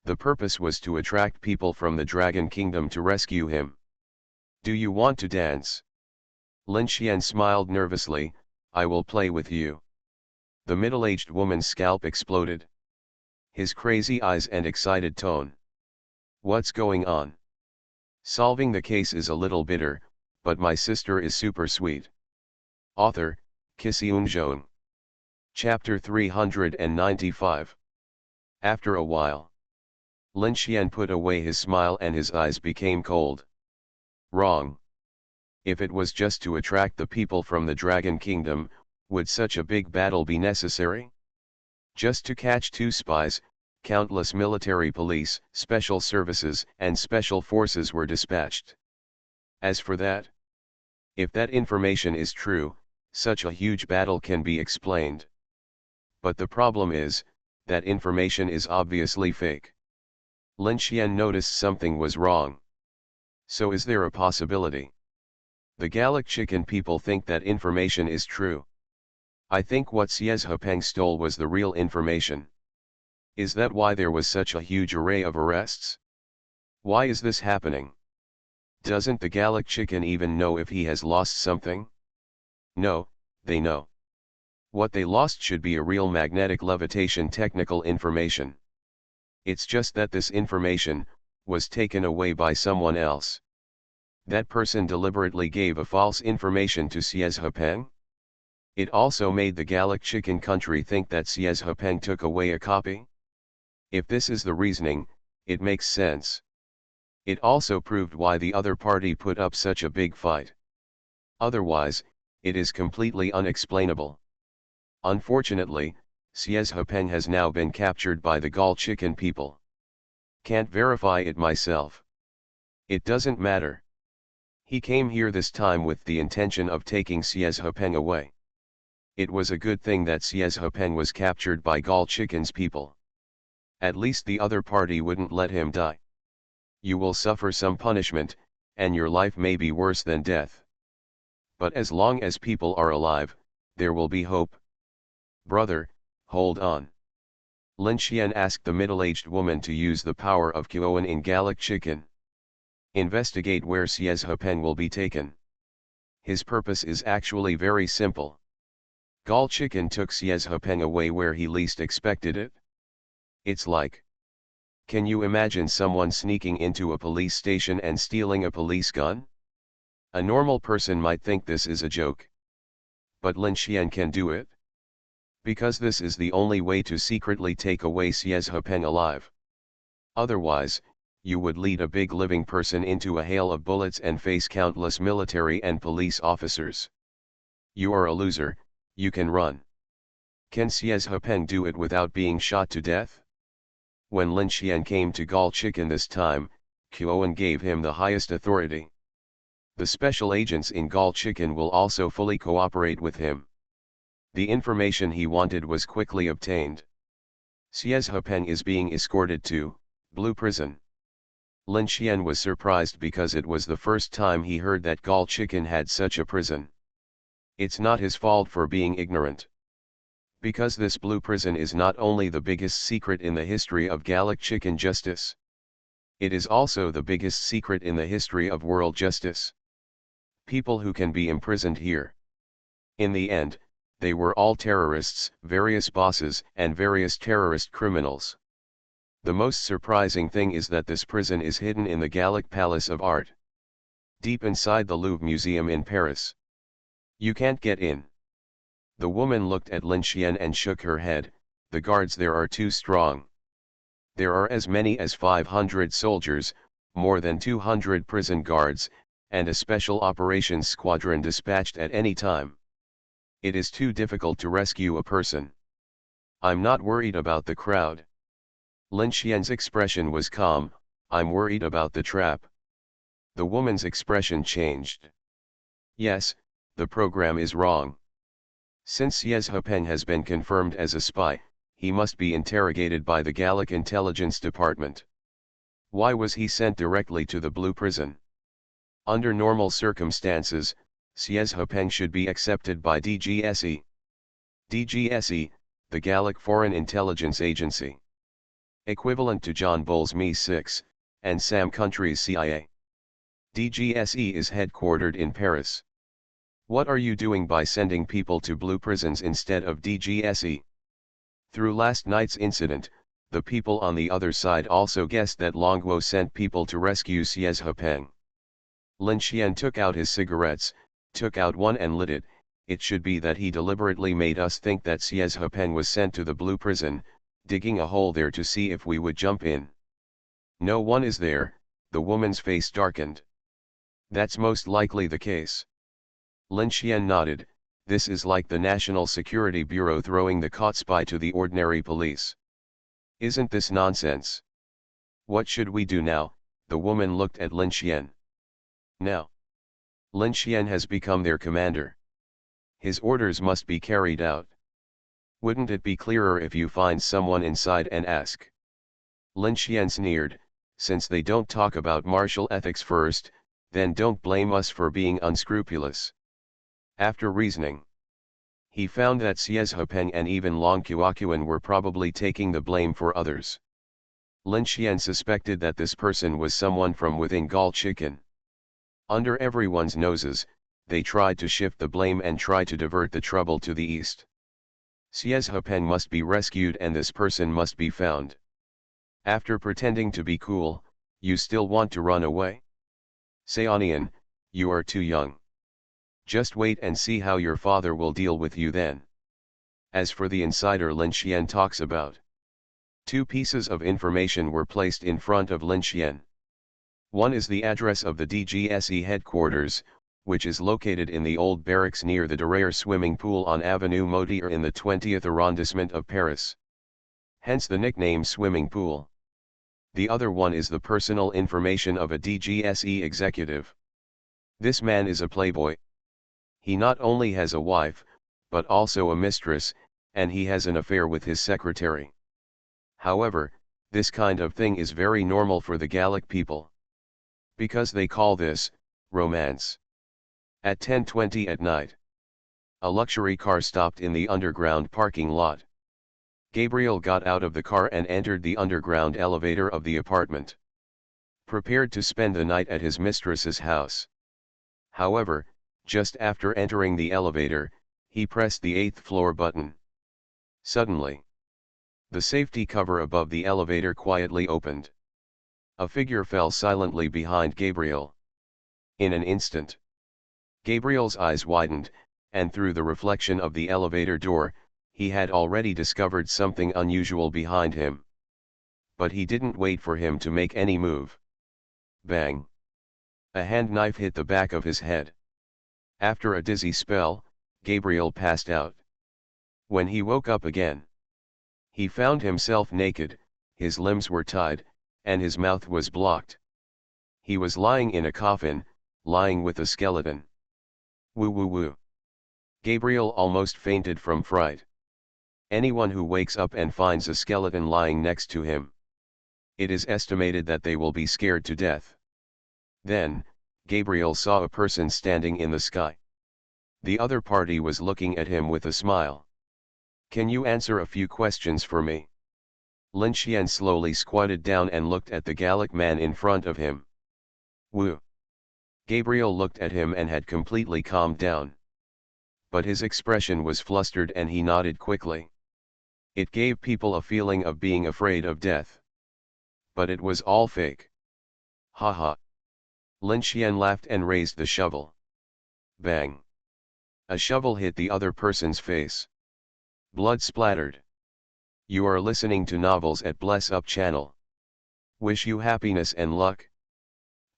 The purpose was to attract people from the Dragon Kingdom to rescue him. "Do you want to dance?" Lin Xian smiled nervously, "I will play with you." The middle-aged woman's scalp exploded. His crazy eyes and excited tone. "What's going on?" "Solving the case is a little bitter, but my sister is super sweet." Author, Kisiun. Chapter 395. After a while, Lin Xian put away his smile and his eyes became cold. Wrong. If it was just to attract the people from the Dragon Kingdom, would such a big battle be necessary? Just to catch 2 spies, countless military police, special services, and special forces were dispatched. As for that, if that information is true, such a huge battle can be explained. But the problem is, that information is obviously fake. Lin Xian noticed something was wrong. So is there a possibility? The Gallic Chicken people think that information is true. I think what Xiez Hepeng stole was the real information. Is that why there was such a huge array of arrests? Why is this happening? Doesn't the Gallic Chicken even know if he has lost something? No, they know. What they lost should be a real magnetic levitation technical information. It's just that this information was taken away by someone else. That person deliberately gave a false information to Xiez Hepeng? It also made the Gallic Chicken country think that Xiez Hepeng took away a copy? If this is the reasoning, it makes sense. It also proved why the other party put up such a big fight. Otherwise, it is completely unexplainable. Unfortunately, Xiez Hepeng has now been captured by the Gall Chicken people. Can't verify it myself. It doesn't matter. He came here this time with the intention of taking Xiez Hepeng away. It was a good thing that Xiez Hepeng was captured by Gall Chicken's people. At least the other party wouldn't let him die. You will suffer some punishment, and your life may be worse than death. But as long as people are alive, there will be hope. Brother, hold on. Lin Xian asked the middle-aged woman to use the power of Qiuan in Gallic Chicken. Investigate where Xiez Hepeng will be taken. His purpose is actually very simple. Gall Chicken took Xiez Hepeng away where he least expected it. It's like, can you imagine someone sneaking into a police station and stealing a police gun? A normal person might think this is a joke. But Lin Xian can do it. Because this is the only way to secretly take away Xiez Hepeng alive. Otherwise, you would lead a big living person into a hail of bullets and face countless military and police officers. You are a loser, you can run. Can Xiez Hepeng do it without being shot to death? When Lin Xian came to Gall Chicken this time, Qiuan gave him the highest authority. The special agents in Gall Chicken will also fully cooperate with him. The information he wanted was quickly obtained. Xiez Hepeng is being escorted to Blue Prison. Lin Xian was surprised because it was the first time he heard that Gall Chicken had such a prison. It's not his fault for being ignorant. Because this blue prison is not only the biggest secret in the history of Gallic Chicken justice. It is also the biggest secret in the history of world justice. People who can be imprisoned here. In the end, they were all terrorists, various bosses, and various terrorist criminals. The most surprising thing is that this prison is hidden in the Gallic Palace of Art, deep inside the Louvre Museum in Paris. You can't get in. The woman looked at Lin Xian and shook her head. The guards there are too strong. There are as many as 500 soldiers, more than 200 prison guards, and a special operations squadron dispatched at any time. It is too difficult to rescue a person. I'm not worried about the crowd. Lin Xian's expression was calm. I'm worried about the trap. The woman's expression changed. Yes, the program is wrong. Since Ye Zhepeng has been confirmed as a spy, he must be interrogated by the Gallic Intelligence Department. Why was he sent directly to the Blue Prison? Under normal circumstances, Ye Zhepeng should be accepted by DGSE. DGSE, the Gallic Foreign Intelligence Agency. Equivalent to John Bull's MI6, and some countries' CIA. DGSE is headquartered in Paris. What are you doing by sending people to blue prisons instead of DGSE? Through last night's incident, the people on the other side also guessed that Longguo sent people to rescue Ye Zhepeng. Lin Xian took out his cigarettes, took out one and lit it. It should be that he deliberately made us think that Ye Zhepeng was sent to the blue prison, digging a hole there to see if we would jump in. No one is there. The woman's face darkened. That's most likely the case. Lin Xian nodded. This is like the National Security Bureau throwing the caught spy to the ordinary police. Isn't this nonsense? What should we do now? The woman looked at Lin Xian. Now. Lin Xian has become their commander. His orders must be carried out. Wouldn't it be clearer if you find someone inside and ask? Lin Xian sneered. Since they don't talk about martial ethics first, then don't blame us for being unscrupulous. After reasoning, he found that Ye Zhepeng and even Long Qiaoqian were probably taking the blame for others. Lin Xian suspected that this person was someone from within Gal Chicken. Under everyone's noses, they tried to shift the blame and try to divert the trouble to the east. Ye Zhepeng must be rescued and this person must be found. After pretending to be cool, you still want to run away? Seonian, you are too young. Just wait and see how your father will deal with you then. As for the insider Lin Xian talks about, 2 pieces of information were placed in front of Lin Xian. One is the address of the DGSE headquarters, which is located in the old barracks near the Deraire swimming pool on Avenue Motier in the 20th arrondissement of Paris. Hence the nickname swimming pool. The other one is the personal information of a DGSE executive. This man is a playboy. He not only has a wife, but also a mistress, and he has an affair with his secretary. However, this kind of thing is very normal for the Gallic people. Because they call this romance. At 10:20 at night, a luxury car stopped in the underground parking lot. Gabriel got out of the car and entered the underground elevator of the apartment, prepared to spend the night at his mistress's house. However, just after entering the elevator, he pressed the 8th floor button. Suddenly, the safety cover above the elevator quietly opened. A figure fell silently behind Gabriel. In an instant, Gabriel's eyes widened, and through the reflection of the elevator door, he had already discovered something unusual behind him. But he didn't wait for him to make any move. Bang! A hand knife hit the back of his head. After a dizzy spell, Gabriel passed out. When he woke up again, he found himself naked, his limbs were tied, and his mouth was blocked. He was lying in a coffin, lying with a skeleton. Woo woo woo. Gabriel almost fainted from fright. Anyone who wakes up and finds a skeleton lying next to him, it is estimated that they will be scared to death. Then, Gabriel saw a person standing in the sky. The other party was looking at him with a smile. Can you answer a few questions for me? Lin Xian slowly squatted down and looked at the Gallic man in front of him. Woo! Gabriel looked at him and had completely calmed down. But his expression was flustered and he nodded quickly. It gave people a feeling of being afraid of death. But it was all fake. Ha ha. Lin Xian laughed and raised the shovel. Bang. A shovel hit the other person's face. Blood splattered. You are listening to novels at Bless Up channel. Wish you happiness and luck.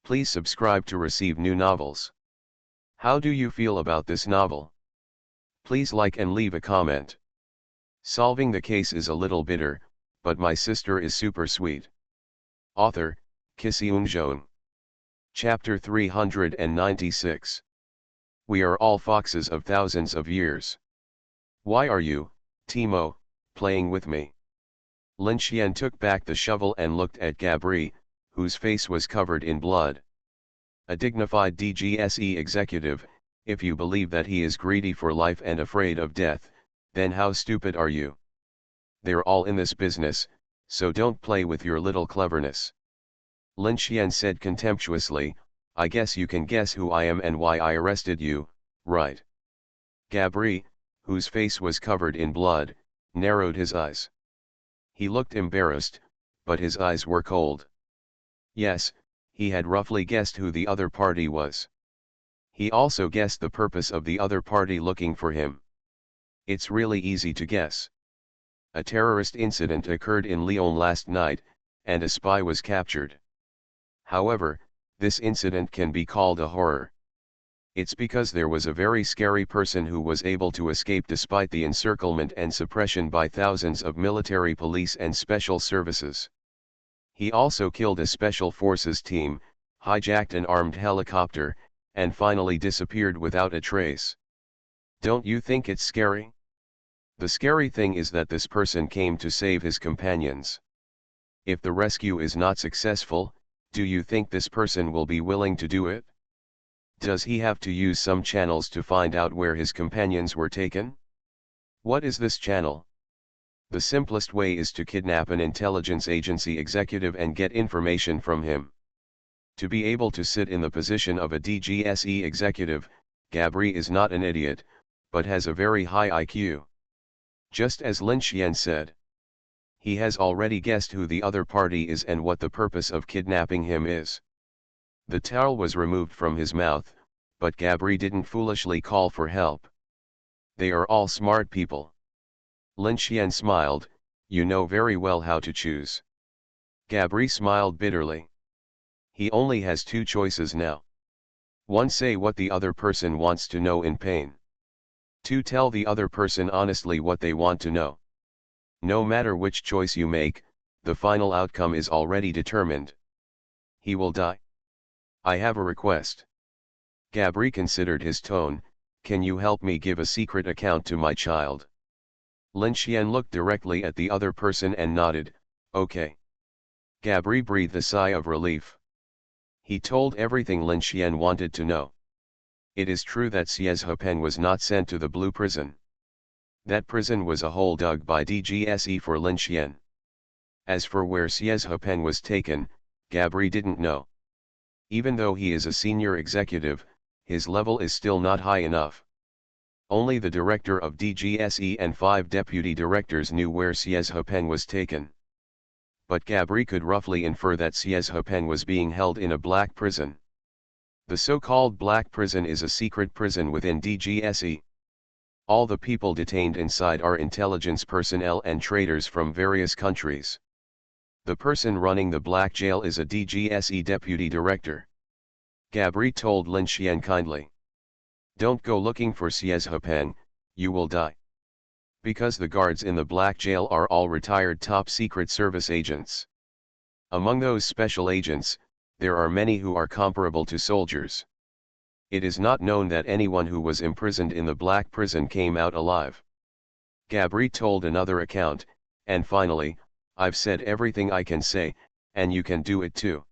Please subscribe to receive new novels. How do you feel about this novel? Please like and leave a comment. Solving the case is a little bitter, but my sister is super sweet. Author, Kisiun. Chapter 396. We are all foxes of thousands of years. Why are you, Timo, playing with me? Lin Xian took back the shovel and looked at Gabri, whose face was covered in blood. A dignified DGSE executive, if you believe that he is greedy for life and afraid of death, then how stupid are you? They're all in this business, so don't play with your little cleverness. Lin Xian said contemptuously, I guess you can guess who I am and why I arrested you, right? Gabri, whose face was covered in blood, narrowed his eyes. He looked embarrassed, but his eyes were cold. Yes, he had roughly guessed who the other party was. He also guessed the purpose of the other party looking for him. It's really easy to guess. A terrorist incident occurred in Lyon last night, and a spy was captured. However, this incident can be called a horror. It's because there was a very scary person who was able to escape despite the encirclement and suppression by thousands of military police and special services. He also killed a special forces team, hijacked an armed helicopter, and finally disappeared without a trace. Don't you think it's scary? The scary thing is that this person came to save his companions. If the rescue is not successful, do you think this person will be willing to do it? Does he have to use some channels to find out where his companions were taken? What is this channel? The simplest way is to kidnap an intelligence agency executive and get information from him. To be able to sit in the position of a DGSE executive, Gabri is not an idiot, but has a very high IQ. Just as Lin Xian said. He has already guessed who the other party is and what the purpose of kidnapping him is. The towel was removed from his mouth, but Gabri didn't foolishly call for help. They are all smart people. Lin Xian smiled, you know very well how to choose. Gabri smiled bitterly. He only has two choices now. 1. Say what the other person wants to know in pain. 2. Tell the other person honestly what they want to know. No matter which choice you make, the final outcome is already determined. He will die. I have a request. Gabri considered his tone, can you help me give a secret account to my child? Lin Xian looked directly at the other person and nodded, okay. Gabri breathed a sigh of relief. He told everything Lin Xian wanted to know. It is true that Siezhopen was not sent to the Blue Prison. That prison was a hole dug by DGSE for Lin Xian. As for where Siezhopen was taken, Gabri didn't know. Even though he is a senior executive, his level is still not high enough. Only the director of DGSE and 5 deputy directors knew where Siezhopen was taken. But Gabri could roughly infer that Siezhopen was being held in a black prison. The so-called black prison is a secret prison within DGSE. All the people detained inside are intelligence personnel and traders from various countries. The person running the black jail is a DGSE deputy director. Gabri told Lin Xian kindly. Don't go looking for Siezhopen, you will die. Because the guards in the black jail are all retired top secret service agents. Among those special agents, there are many who are comparable to soldiers. It is not known that anyone who was imprisoned in the black prison came out alive. Gabri told another account, and finally, I've said everything I can say, and you can do it too.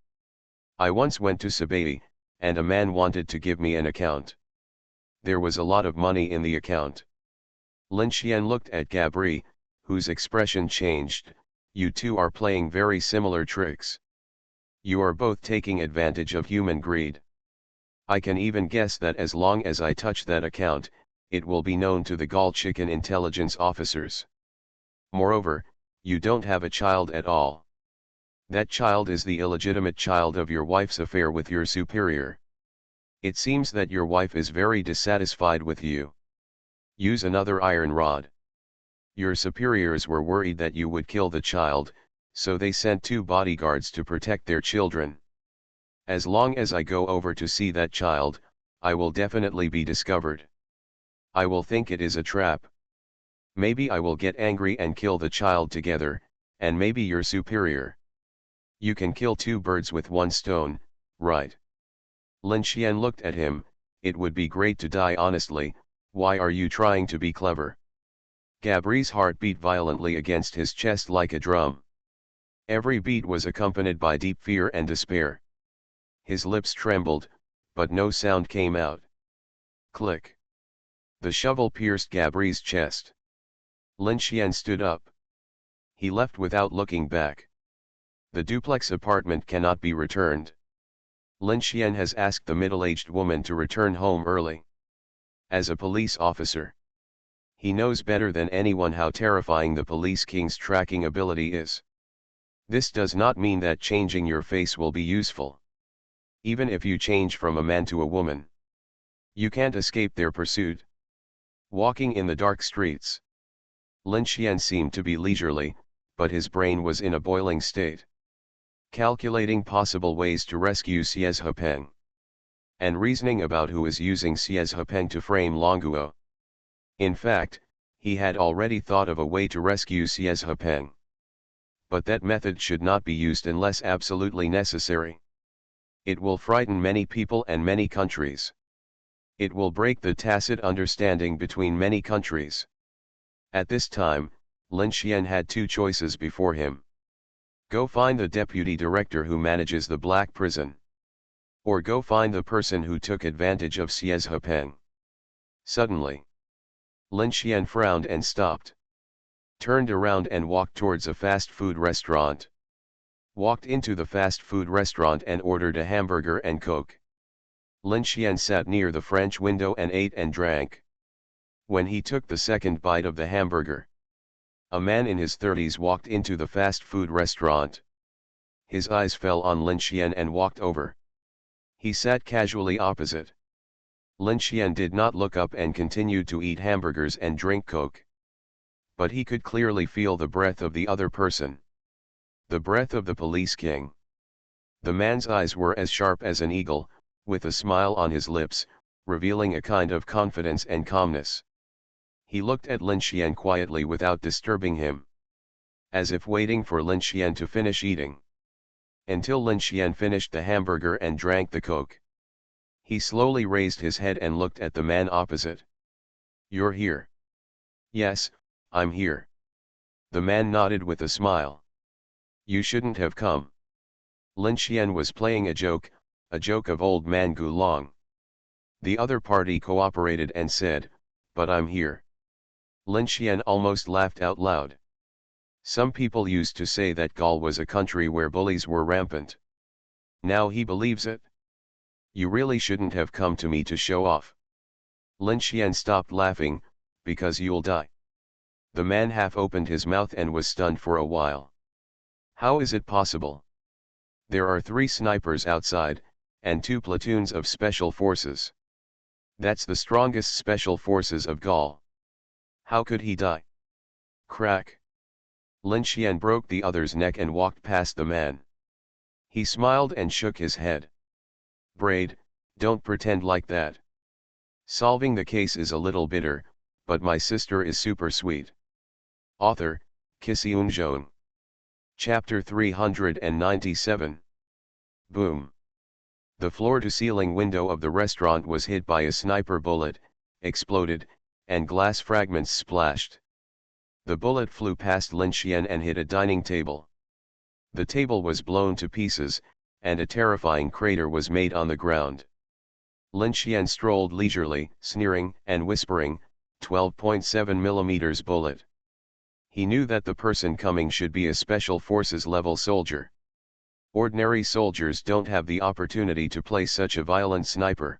I once went to Sci-Fi, and a man wanted to give me an account. There was a lot of money in the account. Lin Xian looked at Gabri, whose expression changed, you two are playing very similar tricks. You are both taking advantage of human greed. I can even guess that as long as I touch that account, it will be known to the Gall Chicken intelligence officers. Moreover, you don't have a child at all. That child is the illegitimate child of your wife's affair with your superior. It seems that your wife is very dissatisfied with you. Use another iron rod. Your superiors were worried that you would kill the child, so they sent 2 bodyguards to protect their children. As long as I go over to see that child, I will definitely be discovered. I will think it is a trap. Maybe I will get angry and kill the child together, and maybe your superior. You can kill 2 birds with 1 stone, right? Lin Xian looked at him. It would be great to die honestly. Why are you trying to be clever? Gabri's heart beat violently against his chest like a drum. Every beat was accompanied by deep fear and despair. His lips trembled, but no sound came out. Click. The shovel pierced Gabri's chest. Lin Xian stood up. He left without looking back. The duplex apartment cannot be returned. Lin Xian has asked the middle-aged woman to return home early. As a police officer, he knows better than anyone how terrifying the police king's tracking ability is. This does not mean that changing your face will be useful. Even if you change from a man to a woman, you can't escape their pursuit. Walking in the dark streets, Lin Xian seemed to be leisurely, but his brain was in a boiling state. Calculating possible ways to rescue Xie Hepeng, and reasoning about who is using Xie Hepeng to frame Longuo. In fact, he had already thought of a way to rescue Xie Hepeng. But that method should not be used unless absolutely necessary. It will frighten many people and many countries. It will break the tacit understanding between many countries. At this time, Lin Xian had 2 choices before him. Go find the deputy director who manages the black prison. Or go find the person who took advantage of Xie Hepeng. Suddenly, Lin Xian frowned and stopped. Turned around and walked towards a fast food restaurant. Walked into the fast food restaurant and ordered a hamburger and Coke. Lin Xian sat near the French window and ate and drank. When he took the second bite of the hamburger, a man in his 30s walked into the fast food restaurant. His eyes fell on Lin Xian and walked over. He sat casually opposite. Lin Xian did not look up and continued to eat hamburgers and drink Coke. But he could clearly feel the breath of the other person. The breath of the police king. The man's eyes were as sharp as an eagle, with a smile on his lips, revealing a kind of confidence and calmness. He looked at Lin Xian quietly without disturbing him, as if waiting for Lin Xian to finish eating. Until Lin Xian finished the hamburger and drank the Coke. He slowly raised his head and looked at the man opposite. You're here. Yes, I'm here. The man nodded with a smile. You shouldn't have come. Lin Xian was playing a joke of old man Gulong. The other party cooperated and said, but I'm here. Lin Xian almost laughed out loud. Some people used to say that Gaul was a country where bullies were rampant. Now he believes it. You really shouldn't have come to me to show off. Lin Xian stopped laughing, because you'll die. The man half opened his mouth and was stunned for a while. How is it possible? There are 3 snipers outside, and 2 platoons of special forces. That's the strongest special forces of Gaul. How could he die? Crack. Lin Xian broke the other's neck and walked past the man. He smiled and shook his head. Braid, don't pretend like that. Solving the case is a little bitter, but my sister is super sweet. Author, Kisiun Zhong. Chapter 397. Boom. The floor-to-ceiling window of the restaurant was hit by a sniper bullet, exploded, and glass fragments splashed. The bullet flew past Lin Xian and hit a dining table. The table was blown to pieces, and a terrifying crater was made on the ground. Lin Xian strolled leisurely, sneering and whispering, 12.7 mm bullet. He knew that the person coming should be a special forces level soldier. Ordinary soldiers don't have the opportunity to play such a violent sniper.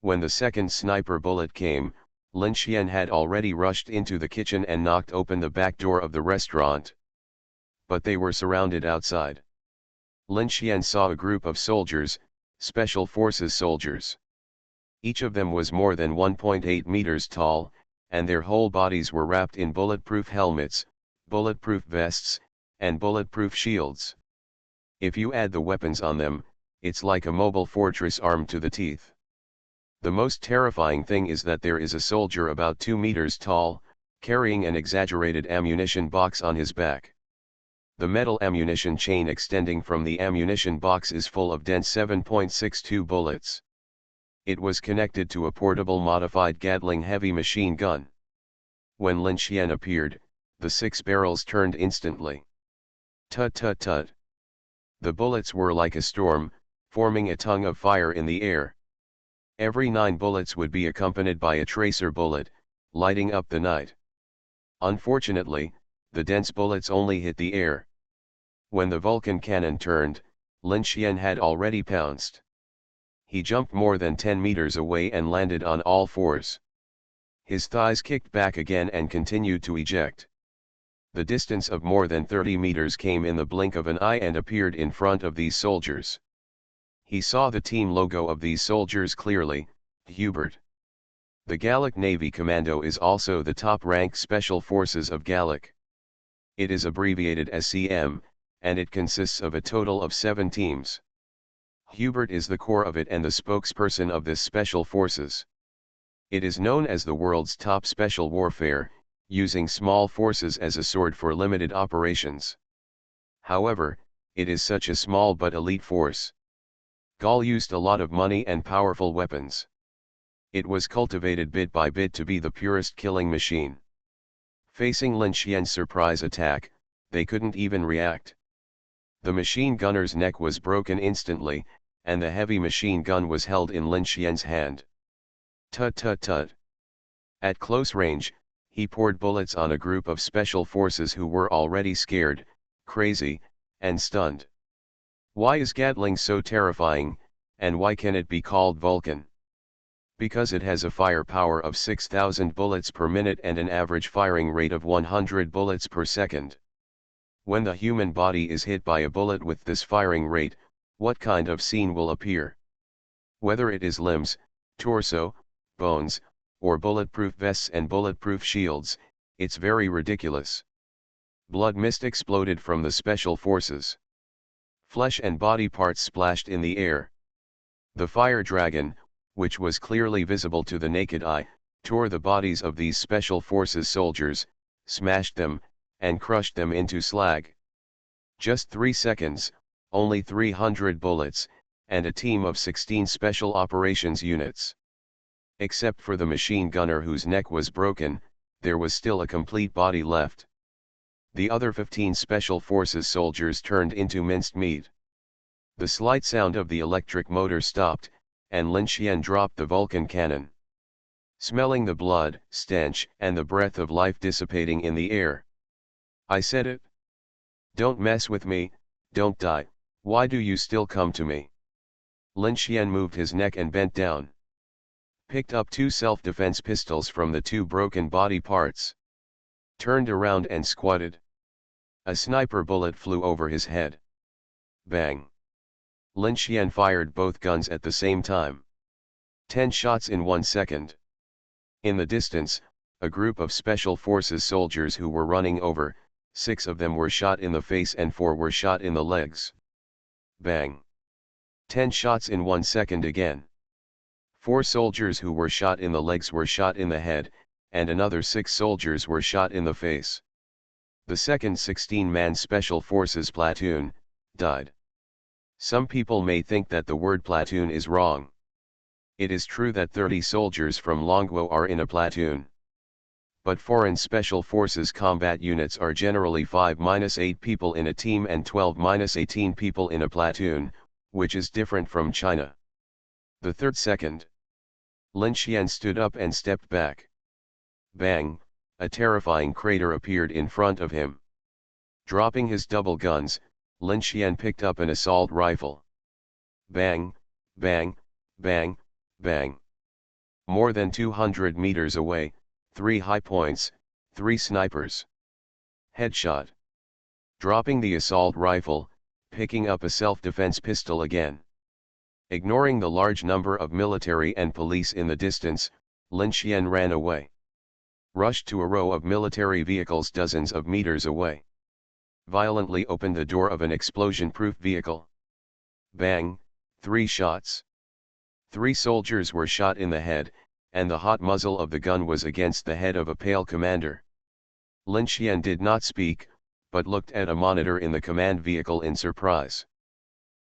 When the second sniper bullet came, Lin Xian had already rushed into the kitchen and knocked open the back door of the restaurant. But they were surrounded outside. Lin Xian saw a group of soldiers, Special Forces soldiers. Each of them was more than 1.8 meters tall, and their whole bodies were wrapped in bulletproof helmets, bulletproof vests, and bulletproof shields. If you add the weapons on them, it's like a mobile fortress armed to the teeth. The most terrifying thing is that there is a soldier about 2 meters tall, carrying an exaggerated ammunition box on his back. The metal ammunition chain extending from the ammunition box is full of dense 7.62 bullets. It was connected to a portable modified Gatling heavy machine gun. When Lin Xian appeared, the 6 barrels turned instantly. Tut tut tut. The bullets were like a storm, forming a tongue of fire in the air. Every 9 bullets would be accompanied by a tracer bullet, lighting up the night. Unfortunately, the dense bullets only hit the air. When the Vulcan cannon turned, Lin Xian had already pounced. He jumped more than 10 meters away and landed on all fours. His thighs kicked back again and continued to eject. The distance of more than 30 meters came in the blink of an eye and appeared in front of these soldiers. He saw the team logo of these soldiers clearly, Hubert. The Gallic Navy Commando is also the top-ranked special forces of Gallic. It is abbreviated as CM, and it consists of a total of 7 teams. Hubert is the core of it and the spokesperson of this special forces. It is known as the world's top special warfare, using small forces as a sword for limited operations. However, it is such a small but elite force. Gaul used a lot of money and powerful weapons. It was cultivated bit by bit to be the purest killing machine. Facing Lin Xian's surprise attack, they couldn't even react. The machine gunner's neck was broken instantly, and the heavy machine gun was held in Lin Xian's hand. Tut tut tut. At close range, he poured bullets on a group of special forces who were already scared, crazy, and stunned. Why is Gatling so terrifying, and why can it be called Vulcan? Because it has a firepower of 6,000 bullets per minute and an average firing rate of 100 bullets per second. When the human body is hit by a bullet with this firing rate, what kind of scene will appear? Whether it is limbs, torso, bones, or bulletproof vests and bulletproof shields, it's very ridiculous. Blood mist exploded from the special forces. Flesh and body parts splashed in the air. The fire dragon, which was clearly visible to the naked eye, tore the bodies of these special forces soldiers, smashed them, and crushed them into slag. Just 3 seconds, only 300 bullets, and a team of 16 special operations units. Except for the machine gunner whose neck was broken, there was still a complete body left. The other 15 special forces soldiers turned into minced meat. The slight sound of the electric motor stopped, and Lin Xian dropped the Vulcan cannon. Smelling the blood, stench, and the breath of life dissipating in the air. I said it. Don't mess with me, don't die, why do you still come to me? Lin Xian moved his neck and bent down. Picked up 2 self-defense pistols from the 2 broken body parts. Turned around and squatted. A sniper bullet flew over his head. Bang! Lin Xian fired both guns at the same time. 10 shots in 1 second. In the distance, a group of special forces soldiers who were running over, 6 of them were shot in the face and 4 were shot in the legs. Bang! 10 shots in 1 second again. 4 soldiers who were shot in the legs were shot in the head, and another 6 soldiers were shot in the face. The second 16-man Special Forces platoon died. Some people may think that the word platoon is wrong. It is true that 30 soldiers from Longguo are in a platoon. But foreign Special Forces combat units are generally 5-8 people in a team and 12-18 people in a platoon, which is different from China. The third second. Lin Xian stood up and stepped back. Bang! A terrifying crater appeared in front of him. Dropping his double guns, Lin Xian picked up an assault rifle. Bang, bang, bang, bang. More than 200 meters away, 3 high points, 3 snipers. Headshot. Dropping the assault rifle, picking up a self-defense pistol again. Ignoring the large number of military and police in the distance, Lin Xian ran away. Rushed to a row of military vehicles dozens of meters away. Violently opened the door of an explosion-proof vehicle. Bang, 3 shots. 3 soldiers were shot in the head, and the hot muzzle of the gun was against the head of a pale commander. Lin Xian did not speak, but looked at a monitor in the command vehicle in surprise.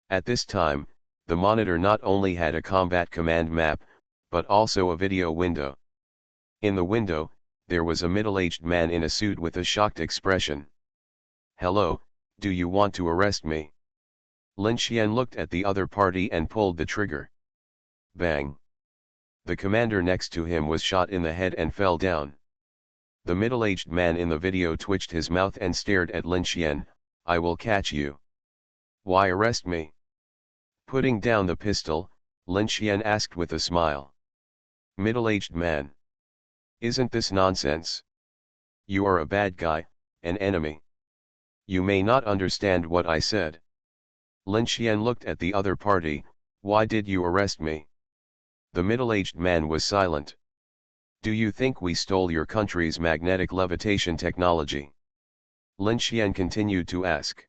At this time, the monitor not only had a combat command map, but also a video window. In the window, there was a middle-aged man in a suit with a shocked expression. "Hello, do you want to arrest me?" Lin Xian looked at the other party and pulled the trigger. Bang! The commander next to him was shot in the head and fell down. The middle-aged man in the video twitched his mouth and stared at Lin Xian. "I will catch you." "Why arrest me?" Putting down the pistol, Lin Xian asked with a smile. Middle-aged man. "Isn't this nonsense? You are a bad guy, an enemy. You may not understand what I said." Lin Xian looked at the other party. "Why did you arrest me?" The middle-aged man was silent. "Do you think we stole your country's magnetic levitation technology?" Lin Xian continued to ask.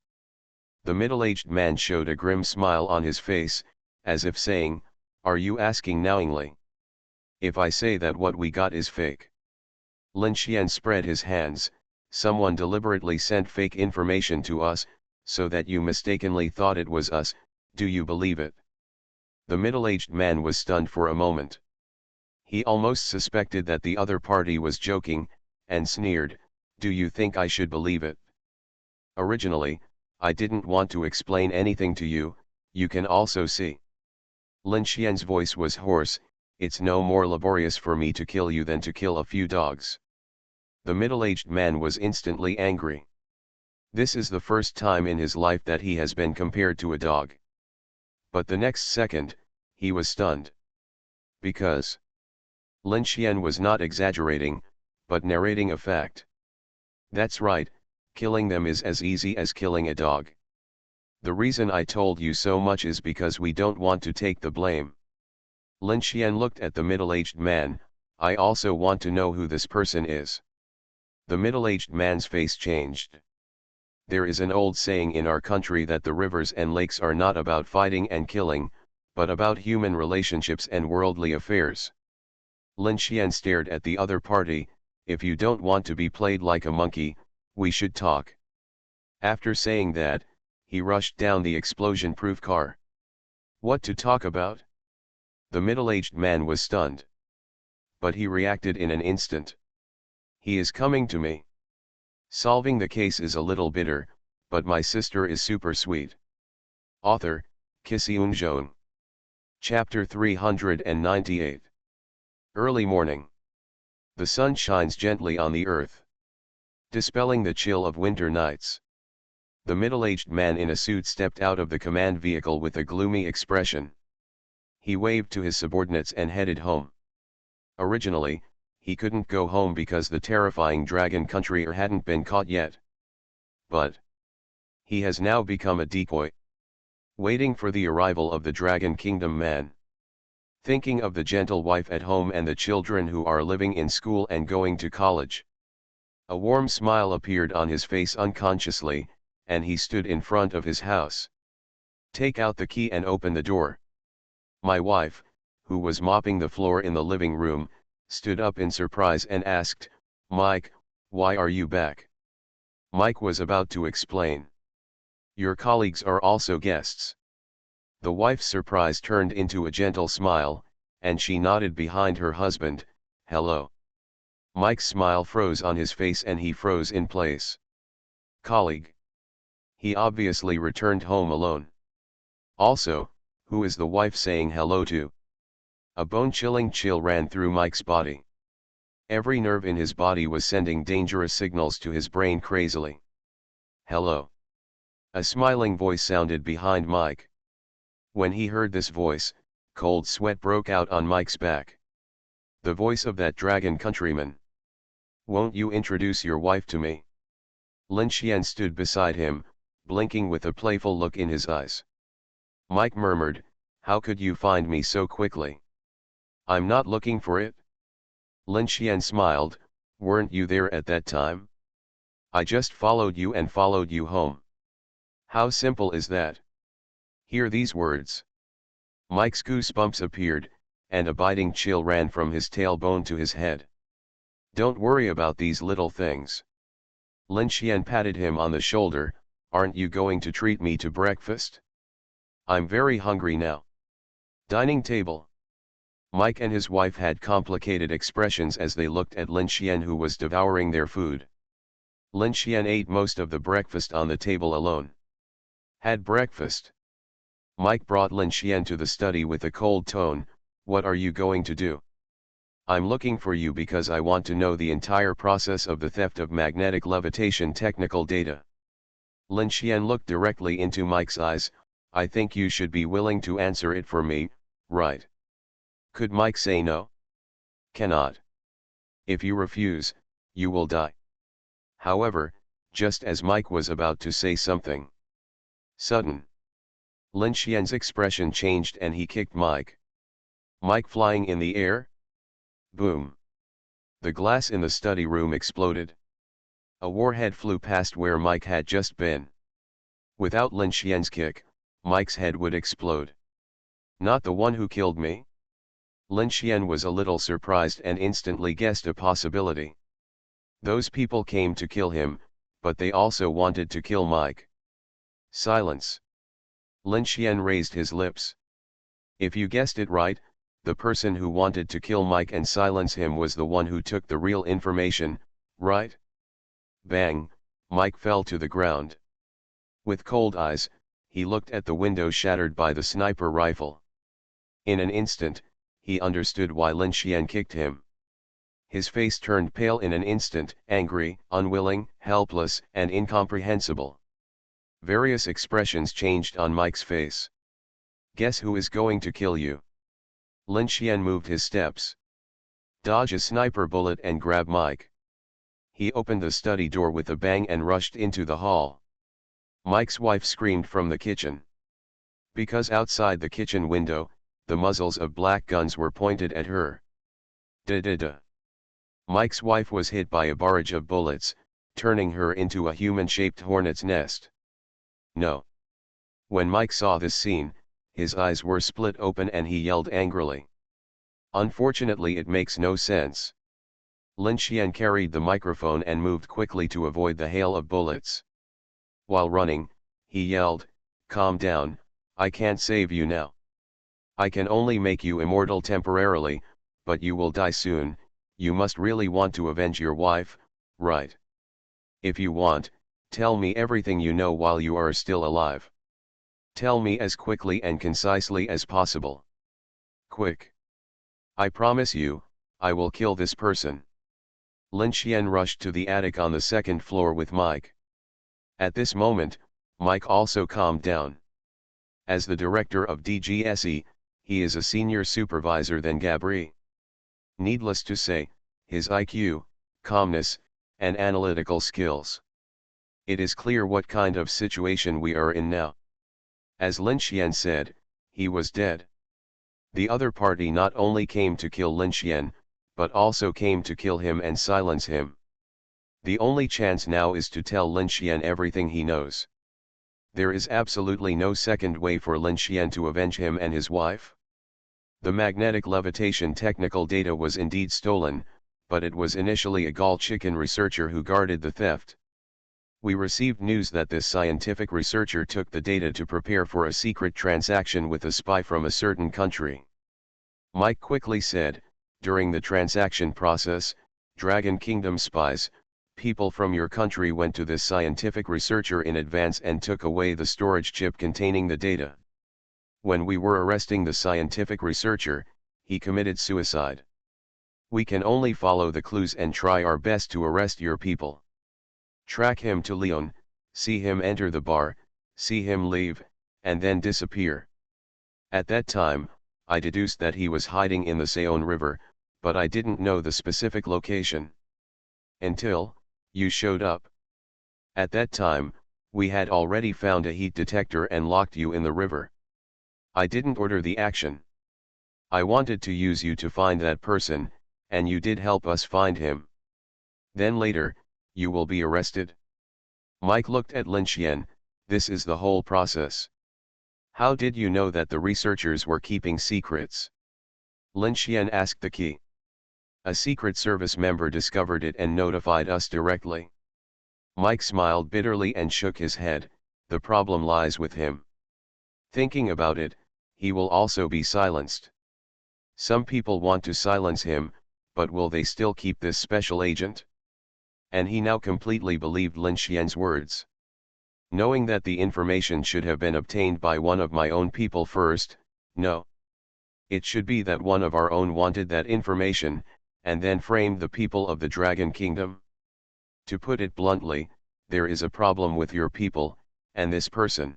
The middle-aged man showed a grim smile on his face, as if saying, "Are you asking knowingly? If I say that what we got is fake?" Lin Xian spread his hands. "Someone deliberately sent fake information to us, so that you mistakenly thought it was us. Do you believe it?" The middle-aged man was stunned for a moment. He almost suspected that the other party was joking, and sneered, "Do you think I should believe it? Originally, I didn't want to explain anything to you, you can also see." Lin Xian's voice was hoarse. "It's no more laborious for me to kill you than to kill a few dogs." The middle-aged man was instantly angry. This is the first time in his life that he has been compared to a dog. But the next second, he was stunned. Because Lin Xian was not exaggerating, but narrating a fact. "That's right, killing them is as easy as killing a dog. The reason I told you so much is because we don't want to take the blame." Lin Xian looked at the middle-aged man. "I also want to know who this person is." The middle-aged man's face changed. "There is an old saying in our country that the rivers and lakes are not about fighting and killing, but about human relationships and worldly affairs." Lin Xian stared at the other party. "If you don't want to be played like a monkey, we should talk." After saying that, he rushed down the explosion-proof car. What to talk about? The middle-aged man was stunned. But he reacted in an instant. "He is coming to me. Solving the case is a little bitter, but my sister is super sweet." Author, Kisiun. Chapter 398. Early morning. The sun shines gently on the earth, dispelling the chill of winter nights. The middle-aged man in a suit stepped out of the command vehicle with a gloomy expression. He waved to his subordinates and headed home. Originally, he couldn't go home because the terrifying dragon country hadn't been caught yet. But he has now become a decoy, waiting for the arrival of the Dragon Kingdom man. Thinking of the gentle wife at home and the children who are living in school and going to college. A warm smile appeared on his face unconsciously, and he stood in front of his house. "Take out the key and open the door." My wife, who was mopping the floor in the living room, stood up in surprise and asked, "Mike, why are you back?" Mike was about to explain. "Your colleagues are also guests." The wife's surprise turned into a gentle smile, and she nodded behind her husband. "Hello." Mike's smile froze on his face and he froze in place. Colleague. He obviously returned home alone. Also, who is the wife saying hello to? A bone-chilling chill ran through Mike's body. Every nerve in his body was sending dangerous signals to his brain crazily. Hello. A smiling voice sounded behind Mike. When he heard this voice, cold sweat broke out on Mike's back. The voice of that dragon countryman. "Won't you introduce your wife to me?" Lin Xian stood beside him, blinking with a playful look in his eyes. Mike murmured, "How could you find me so quickly? I'm not looking for it." Lin Xian smiled, "Weren't you there at that time? I just followed you and followed you home. How simple is that?" Hear these words. Mike's goosebumps appeared, and a biting chill ran from his tailbone to his head. "Don't worry about these little things." Lin Xian patted him on the shoulder, "Aren't you going to treat me to breakfast? I'm very hungry now." Dining table. Mike and his wife had complicated expressions as they looked at Lin Xian, who was devouring their food. Lin Xian ate most of the breakfast on the table alone. "Had breakfast?" Mike brought Lin Xian to the study with a cold tone. "What are you going to do?" "I'm looking for you because I want to know the entire process of the theft of magnetic levitation technical data." Lin Xian looked directly into Mike's eyes. "I think you should be willing to answer it for me, right?" Could Mike say no? Cannot. If you refuse, you will die. However, just as Mike was about to say something sudden, Lin Xian's expression changed and he kicked Mike. Mike flying in the air? Boom. The glass in the study room exploded. A warhead flew past where Mike had just been. Without Lin Xian's kick, Mike's head would explode. "Not the one who killed me?" Lin Xian was a little surprised and instantly guessed a possibility. Those people came to kill him, but they also wanted to kill Mike. Silence. Lin Xian raised his lips. "If you guessed it right, the person who wanted to kill Mike and silence him was the one who took the real information, right?" Bang, Mike fell to the ground. With cold eyes, he looked at the window shattered by the sniper rifle. In an instant, he understood why Lin Xian kicked him. His face turned pale in an instant, angry, unwilling, helpless, and incomprehensible. Various expressions changed on Mike's face. "Guess who is going to kill you?" Lin Xian moved his steps. "Dodge a sniper bullet and grab Mike." He opened the study door with a bang and rushed into the hall. Mike's wife screamed from the kitchen. Because outside the kitchen window, the muzzles of black guns were pointed at her. Da-da-da. Mike's wife was hit by a barrage of bullets, turning her into a human-shaped hornet's nest. No. When Mike saw this scene, his eyes were split open and he yelled angrily. "Unfortunately, it makes no sense." Lin Xian carried the microphone and moved quickly to avoid the hail of bullets. While running, he yelled, "Calm down, I can't save you now. I can only make you immortal temporarily, but you will die soon. You must really want to avenge your wife, right? If you want, tell me everything you know while you are still alive. Tell me as quickly and concisely as possible. Quick. I promise you, I will kill this person." Lin Xian rushed to the attic on the second floor with Mike. At this moment, Mike also calmed down. As the director of DGSE, he is a senior supervisor than Gabri. Needless to say, his IQ, calmness, and analytical skills. It is clear what kind of situation we are in now. As Lin Xian said, he was dead. The other party not only came to kill Lin Xian, but also came to kill him and silence him. The only chance now is to tell Lin Xian everything he knows. There is absolutely no second way for Lin Xian to avenge him and his wife. The magnetic levitation technical data was indeed stolen, but it was initially a gall chicken researcher who guarded the theft. We received news that this scientific researcher took the data to prepare for a secret transaction with a spy from a certain country. Mike quickly said, "During the transaction process, Dragon Kingdom spies, people from your country went to this scientific researcher in advance and took away the storage chip containing the data. When we were arresting the scientific researcher, he committed suicide. We can only follow the clues and try our best to arrest your people. Track him to Lyon, see him enter the bar, see him leave, and then disappear. At that time, I deduced that he was hiding in the Saone River, but I didn't know the specific location. Until you showed up. At that time, we had already found a heat detector and locked you in the river. I didn't order the action. I wanted to use you to find that person, and you did help us find him. Then later, you will be arrested. Mike looked at Lin Xian. This is the whole process. How did you know that the researchers were keeping secrets? Lin Xian asked the key. A Secret Service member discovered it and notified us directly. Mike smiled bitterly and shook his head. The problem lies with him. Thinking about it, he will also be silenced. Some people want to silence him, but will they still keep this special agent? And he now completely believed Lin Xian's words. Knowing that the information should have been obtained by one of my own people first, no. It should be that one of our own wanted that information, and then framed the people of the Dragon Kingdom. To put it bluntly, there is a problem with your people, and this person.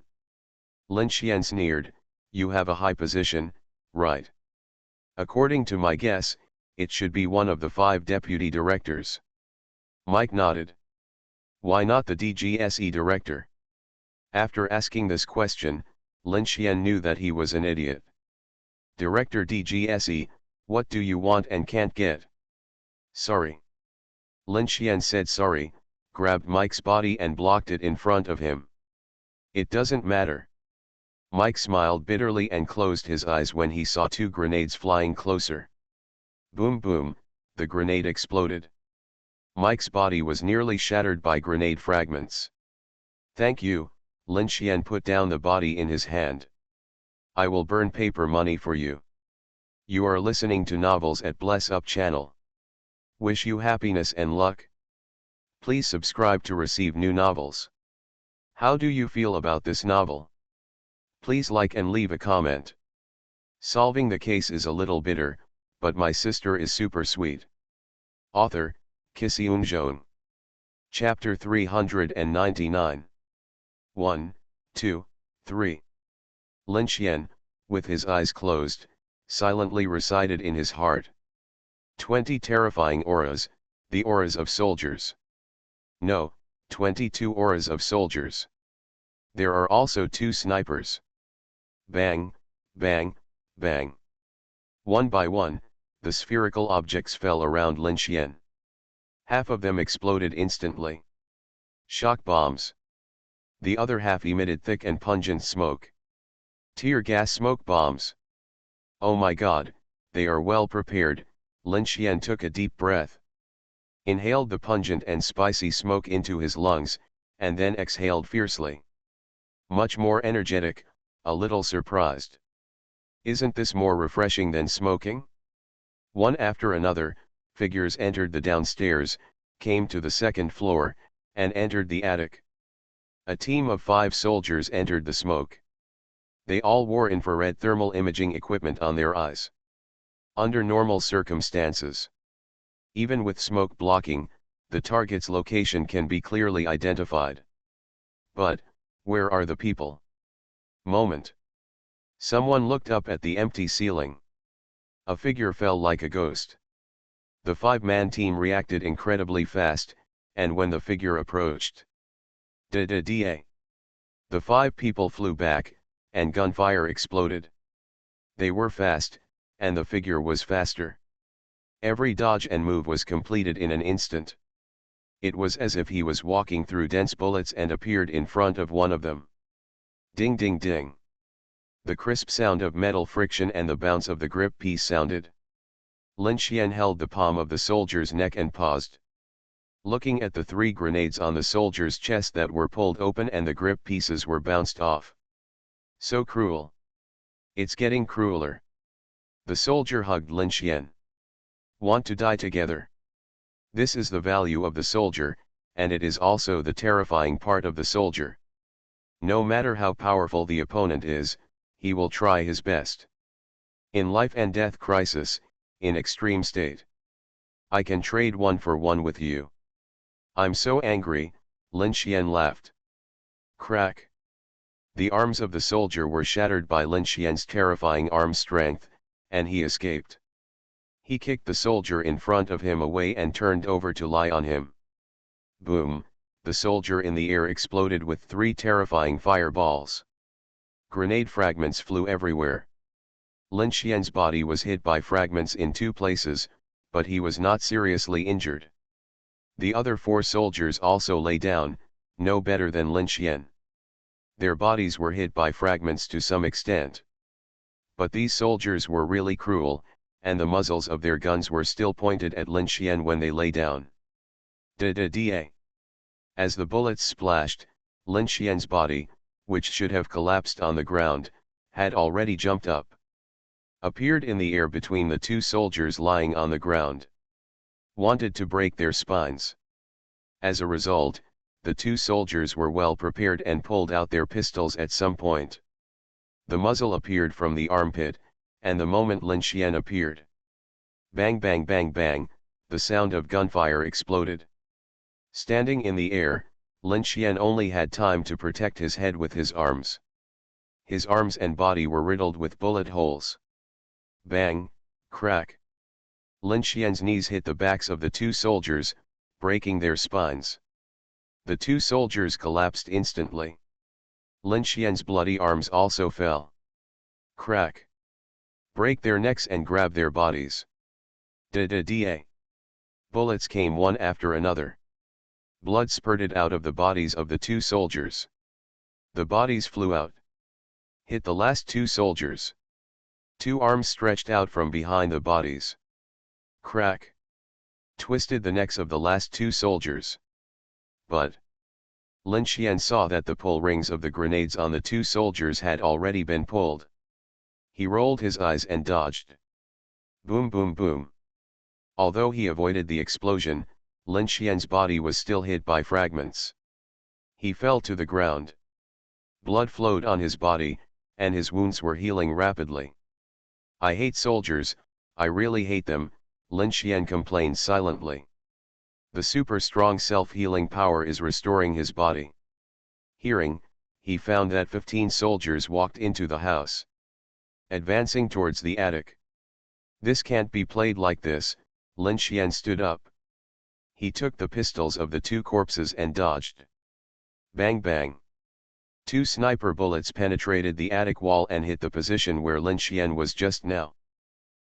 Lin Xian sneered, you have a high position, right? According to my guess, it should be one of the 5 deputy directors. Mike nodded. Why not the DGSE director? After asking this question, Lin Xian knew that he was an idiot. Director DGSE, what do you want and can't get? Sorry. Lin Xian said sorry, grabbed Mike's body and blocked it in front of him. It doesn't matter. Mike smiled bitterly and closed his eyes when he saw 2 grenades flying closer. Boom boom, the grenade exploded. Mike's body was nearly shattered by grenade fragments. Thank you, Lin Xian put down the body in his hand. I will burn paper money for you. You are listening to Novels at Bless Up channel. Wish you happiness and luck. Please subscribe to receive new novels. How do you feel about this novel? Please like and leave a comment. Solving the case is a little bitter, but my sister is super sweet. Author, Kisiun Zhong. Chapter 399. 1, 2, 3. Lin Xian, with his eyes closed, silently recited in his heart. 20 terrifying auras, the auras of soldiers. No, 22 auras of soldiers. There are also 2 snipers. Bang, bang, bang. One by one, the spherical objects fell around Lin Xian. Half of them exploded instantly. Shock bombs. The other half emitted thick and pungent smoke. Tear gas smoke bombs. Oh my god, they are well prepared. Lin Xian took a deep breath. Inhaled the pungent and spicy smoke into his lungs, and then exhaled fiercely. Much more energetic, a little surprised. Isn't this more refreshing than smoking? One after another, figures entered the downstairs, came to the 2nd floor, and entered the attic. A team of 5 soldiers entered the smoke. They all wore infrared thermal imaging equipment on their eyes. Under normal circumstances, even with smoke blocking, the target's location can be clearly identified. But, where are the people? Moment. Someone looked up at the empty ceiling. A figure fell like a ghost. The 5-man team reacted incredibly fast, and when the figure approached, da-da-da, the 5 people flew back, and gunfire exploded. They were fast, and the figure was faster. Every dodge and move was completed in an instant. It was as if he was walking through dense bullets and appeared in front of one of them. Ding ding ding. The crisp sound of metal friction and the bounce of the grip piece sounded. Lin Xian held the palm of the soldier's neck and paused. Looking at the 3 grenades on the soldier's chest that were pulled open and the grip pieces were bounced off. So cruel. It's getting crueler. The soldier hugged Lin Xian. Want to die together? This is the value of the soldier, and it is also the terrifying part of the soldier. No matter how powerful the opponent is, he will try his best. In life and death crisis, in extreme state. I can trade 1 for 1 with you. I'm so angry, Lin Xian laughed. Crack. The arms of the soldier were shattered by Lin Xian's terrifying arm strength, and he escaped. He kicked the soldier in front of him away and turned over to lie on him. Boom, the soldier in the air exploded with 3 terrifying fireballs. Grenade fragments flew everywhere. Lin Xian's body was hit by fragments in 2 places, but he was not seriously injured. The other 4 soldiers also lay down, no better than Lin Xian. Their bodies were hit by fragments to some extent. But these soldiers were really cruel, and the muzzles of their guns were still pointed at Lin Xian when they lay down. Da-da-da. As the bullets splashed, Lin Xian's body, which should have collapsed on the ground, had already jumped up. Appeared in the air between the 2 soldiers lying on the ground. Wanted to break their spines. As a result, the 2 soldiers were well prepared and pulled out their pistols at some point. The muzzle appeared from the armpit, and the moment Lin Xian appeared. Bang bang bang bang, the sound of gunfire exploded. Standing in the air, Lin Xian only had time to protect his head with his arms. His arms and body were riddled with bullet holes. Bang, crack. Lin Xian's knees hit the backs of the 2 soldiers, breaking their spines. The 2 soldiers collapsed instantly. Lin Xian's bloody arms also fell. Crack. Break their necks and grab their bodies. Da-da-da. Bullets came one after another. Blood spurted out of the bodies of the 2 soldiers. The bodies flew out. Hit the last 2 soldiers. 2 arms stretched out from behind the bodies. Crack. Twisted the necks of the last 2 soldiers. But Lin Xian saw that the pull rings of the grenades on the 2 soldiers had already been pulled. He rolled his eyes and dodged. Boom boom boom. Although he avoided the explosion, Lin Xian's body was still hit by fragments. He fell to the ground. Blood flowed on his body, and his wounds were healing rapidly. I hate soldiers, I really hate them, Lin Xian complained silently. The super strong self-healing power is restoring his body. Hearing, he found that 15 soldiers walked into the house. Advancing towards the attic. This can't be played like this, Lin Xian stood up. He took the pistols of the 2 corpses and dodged. Bang bang. 2 sniper bullets penetrated the attic wall and hit the position where Lin Xian was just now.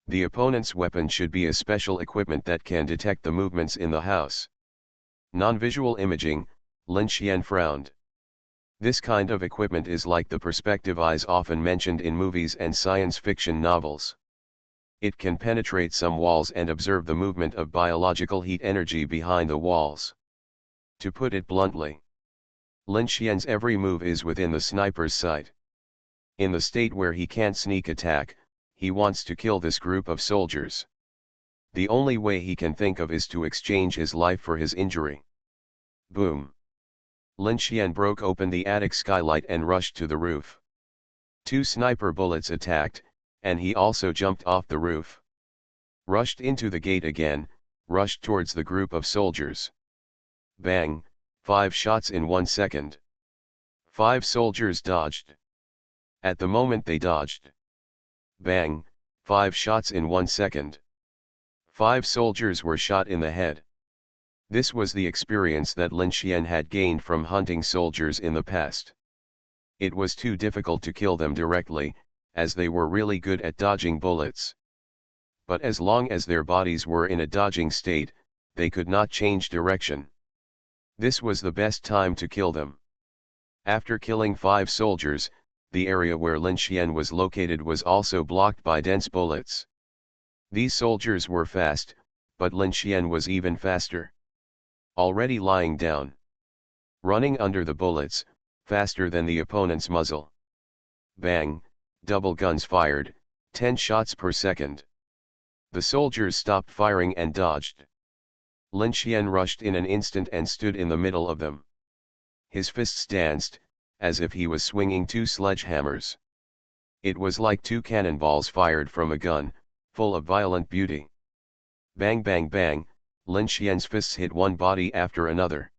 The opponent's weapon should be a special equipment that can detect the movements in the house. Non-visual imaging, Lin Xian frowned. This kind of equipment is like the perspective eyes often mentioned in movies and science fiction novels. It can penetrate some walls and observe the movement of biological heat energy behind the walls. To put it bluntly, Lin Xian's every move is within the sniper's sight. In the state where he can't sneak attack, he wants to kill this group of soldiers. The only way he can think of is to exchange his life for his injury. Boom. Lin Xian broke open the attic skylight and rushed to the roof. 2 sniper bullets attacked, and he also jumped off the roof. Rushed into the gate again, rushed towards the group of soldiers. Bang, 5 shots in 1 second. 5 soldiers dodged. At the moment they dodged. Bang, 5 shots in 1 second. 5 soldiers were shot in the head. This was the experience that Lin Xian had gained from hunting soldiers in the past. It was too difficult to kill them directly, as they were really good at dodging bullets. But as long as their bodies were in a dodging state, they could not change direction. This was the best time to kill them. After killing 5 soldiers, the area where Lin Xian was located was also blocked by dense bullets. These soldiers were fast, but Lin Xian was even faster. Already lying down. Running under the bullets, faster than the opponent's muzzle. Bang, double guns fired, 10 shots per second. The soldiers stopped firing and dodged. Lin Xian rushed in an instant and stood in the middle of them. His fists danced, as if he was swinging 2 sledgehammers. It was like 2 cannonballs fired from a gun, full of violent beauty. Bang bang bang, Lin Xian's fists hit one body after another.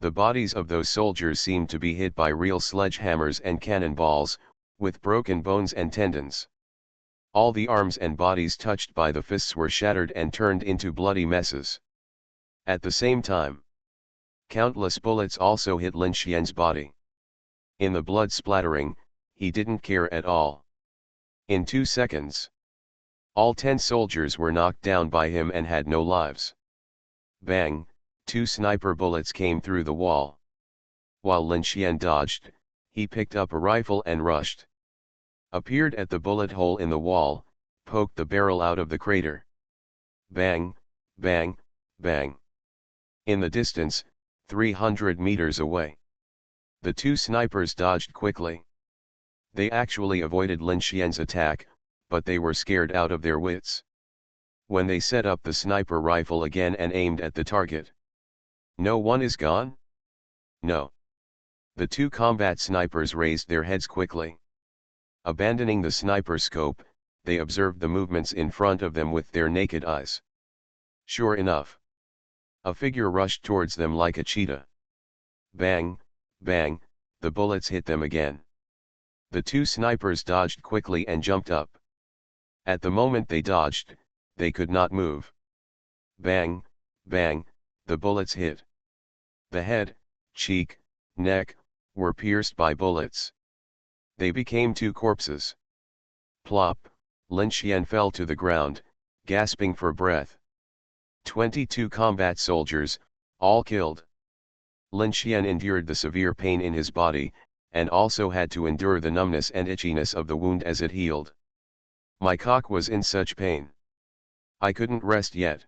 The bodies of those soldiers seemed to be hit by real sledgehammers and cannonballs, with broken bones and tendons. All the arms and bodies touched by the fists were shattered and turned into bloody messes. At the same time, countless bullets also hit Lin Xian's body. In the blood splattering, he didn't care at all. In 2 seconds, all 10 soldiers were knocked down by him and had no lives. Bang, 2 sniper bullets came through the wall. While Lin Xian dodged, he picked up a rifle and rushed. Appeared at the bullet hole in the wall, poked the barrel out of the crater. Bang, bang, bang. In the distance, 300 meters away, the 2 snipers dodged quickly. They actually avoided Lin Xian's attack, but they were scared out of their wits. When they set up the sniper rifle again and aimed at the target. No one is gone? No. The 2 combat snipers raised their heads quickly. Abandoning the sniper scope, they observed the movements in front of them with their naked eyes. Sure enough, a figure rushed towards them like a cheetah. Bang, bang, the bullets hit them again. The 2 snipers dodged quickly and jumped up. At the moment they dodged, they could not move. Bang, bang, the bullets hit. The head, cheek, neck, were pierced by bullets. They became 2 corpses. Plop, Lin Xian fell to the ground, gasping for breath. 22 combat soldiers, all killed. Lin Xian endured the severe pain in his body, and also had to endure the numbness and itchiness of the wound as it healed. My cock was in such pain. I couldn't rest yet.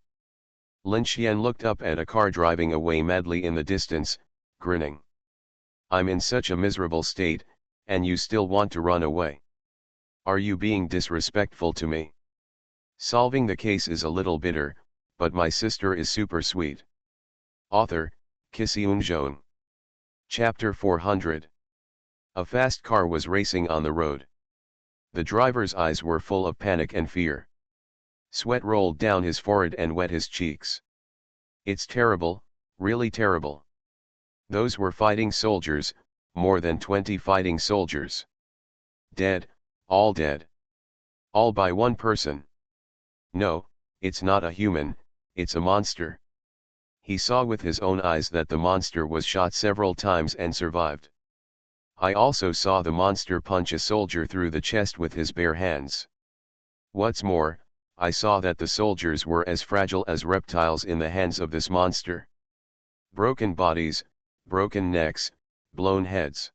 Lin Xian looked up at a car driving away madly in the distance, grinning. I'm in such a miserable state, and you still want to run away. Are you being disrespectful to me? Solving the case is a little bitter, but my sister is super sweet. Author, Kisiun. Chapter 400. A fast car was racing on the road. The driver's eyes were full of panic and fear. Sweat rolled down his forehead and wet his cheeks. It's terrible, really terrible. Those were fighting soldiers, more than 20 fighting soldiers. Dead, all dead. All by one person. No, it's not a human, it's a monster. He saw with his own eyes that the monster was shot several times and survived. I also saw the monster punch a soldier through the chest with his bare hands. What's more, I saw that the soldiers were as fragile as reptiles in the hands of this monster. Broken bodies, broken necks, blown heads.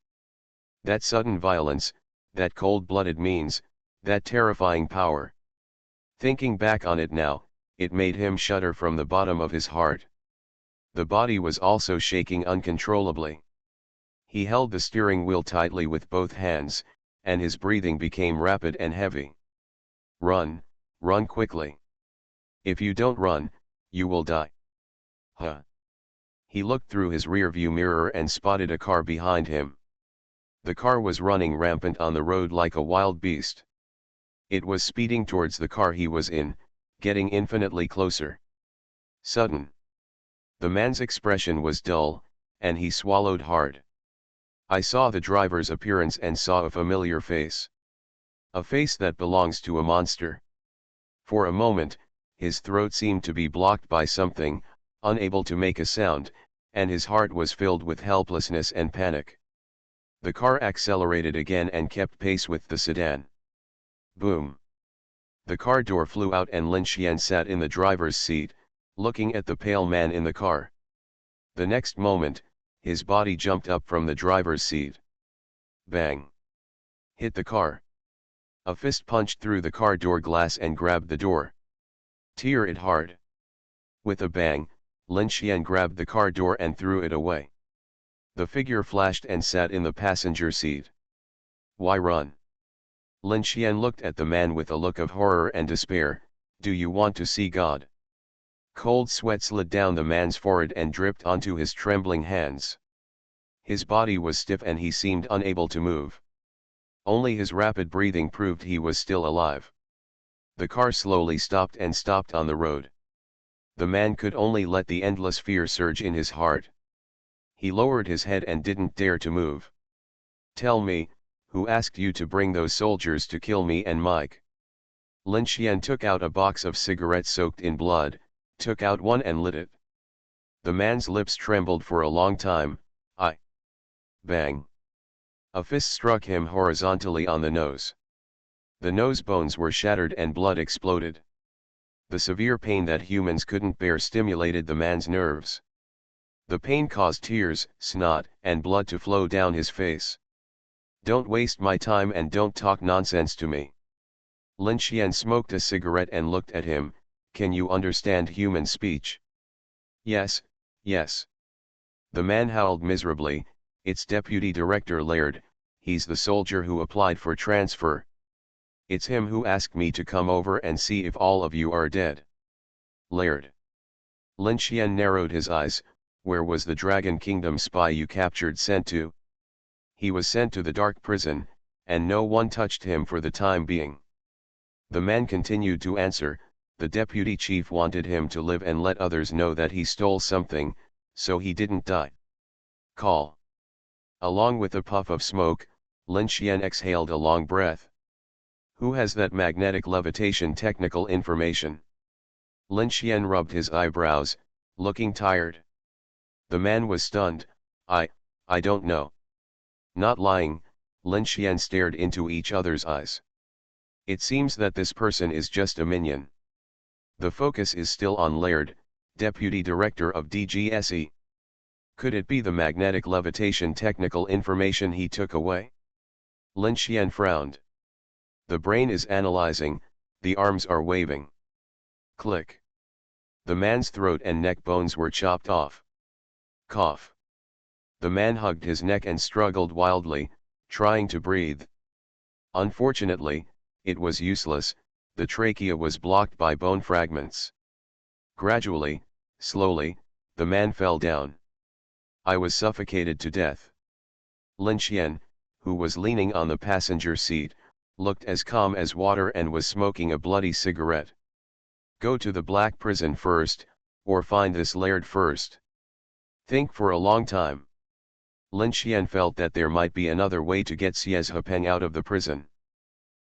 That sudden violence, that cold-blooded means, that terrifying power. Thinking back on it now, it made him shudder from the bottom of his heart. The body was also shaking uncontrollably. He held the steering wheel tightly with both hands, and his breathing became rapid and heavy. Run, run quickly. If you don't run, you will die. Huh. He looked through his rearview mirror and spotted a car behind him. The car was running rampant on the road like a wild beast. It was speeding towards the car he was in, getting infinitely closer. Sudden. The man's expression was dull, and he swallowed hard. I saw the driver's appearance and saw a familiar face. A face that belongs to a monster. For a moment, his throat seemed to be blocked by something, unable to make a sound, and his heart was filled with helplessness and panic. The car accelerated again and kept pace with the sedan. Boom. The car door flew out and Lin Xian sat in the driver's seat, looking at the pale man in the car. The next moment, his body jumped up from the driver's seat. Bang. Hit the car. A fist punched through the car door glass and grabbed the door. Tear it hard. With a bang, Lin Xian grabbed the car door and threw it away. The figure flashed and sat in the passenger seat. Why run? Lin Xian looked at the man with a look of horror and despair. Do you want to see God? Cold sweat slid down the man's forehead and dripped onto his trembling hands. His body was stiff and he seemed unable to move. Only his rapid breathing proved he was still alive. The car slowly stopped and stopped on the road. The man could only let the endless fear surge in his heart. He lowered his head and didn't dare to move. Tell me, who asked you to bring those soldiers to kill me and Mike? Lin Xian took out a box of cigarettes soaked in blood, took out one and lit it. The man's lips trembled for a long time. Bang. A fist struck him horizontally on the nose. The nose bones were shattered and blood exploded. The severe pain that humans couldn't bear stimulated the man's nerves. The pain caused tears, snot, and blood to flow down his face. Don't waste my time and don't talk nonsense to me. Lin Xian smoked a cigarette and looked at him. Can you understand human speech? Yes, yes. The man howled miserably. It's Deputy Director Laird, he's the soldier who applied for transfer. It's him who asked me to come over and see if all of you are dead. Laird. Lin Xian narrowed his eyes. Where was the Dragon Kingdom spy you captured sent to? He was sent to the dark prison, and no one touched him for the time being. The man continued to answer. The deputy chief wanted him to live and let others know that he stole something, so he didn't die. Call. Along with a puff of smoke, Lin Xian exhaled a long breath. Who has that magnetic levitation technical information? Lin Xian rubbed his eyebrows, looking tired. The man was stunned. I don't know. Not lying, Lin Xian stared into each other's eyes. It seems that this person is just a minion. The focus is still on Laird, Deputy Director of DGSE. Could it be the magnetic levitation technical information he took away? Lin Xian frowned. The brain is analyzing, the arms are waving. Click. The man's throat and neck bones were chopped off. Cough. The man hugged his neck and struggled wildly, trying to breathe. Unfortunately, it was useless, the trachea was blocked by bone fragments. Gradually, slowly, the man fell down. I was suffocated to death. Lin Xian, who was leaning on the passenger seat, looked as calm as water and was smoking a bloody cigarette. Go to the black prison first, or find this Laird first. Think for a long time. Lin Xian felt that there might be another way to get Xie Hepeng out of the prison.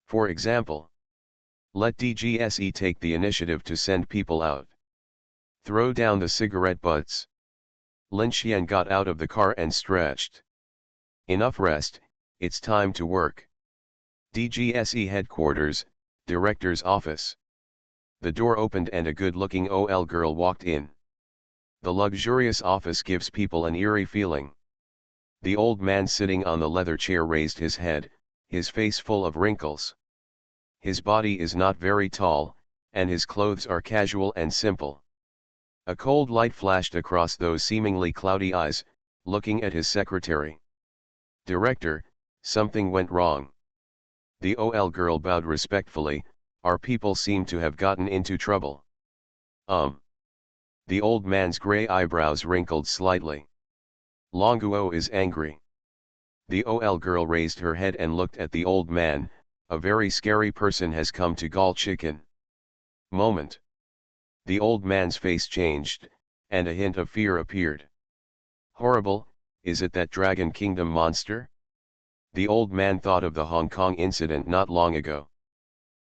For example, let DGSE take the initiative to send people out. Throw down the cigarette butts. Lin Xian got out of the car and stretched. Enough rest, it's time to work. DGSE headquarters, director's office. The door opened and a good-looking OL girl walked in. The luxurious office gives people an eerie feeling. The old man sitting on the leather chair raised his head, his face full of wrinkles. His body is not very tall, and his clothes are casual and simple. A cold light flashed across those seemingly cloudy eyes, looking at his secretary. Director, something went wrong. The OL girl bowed respectfully. Our people seem to have gotten into trouble. The old man's gray eyebrows wrinkled slightly. Longuo is angry. The OL girl raised her head and looked at the old man. A very scary person has come to Gall Chicken. Moment. The old man's face changed, and a hint of fear appeared. Horrible, is it that Dragon Kingdom monster? The old man thought of the Hong Kong incident not long ago.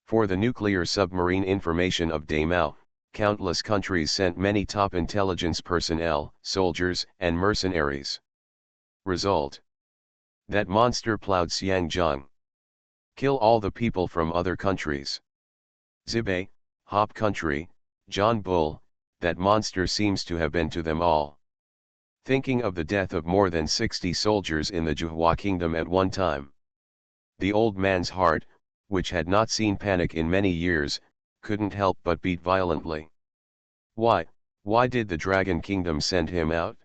For the nuclear submarine information of Daimao, countless countries sent many top intelligence personnel, soldiers, and mercenaries. Result. That monster plowed Xiangjiang. Kill all the people from other countries. Zibei, Hop Country, John Bull, that monster seems to have been to them all. Thinking of the death of more than 60 soldiers in the Zhuhua Kingdom at one time. The old man's heart, which had not seen panic in many years, couldn't help but beat violently. Why did the Dragon Kingdom send him out?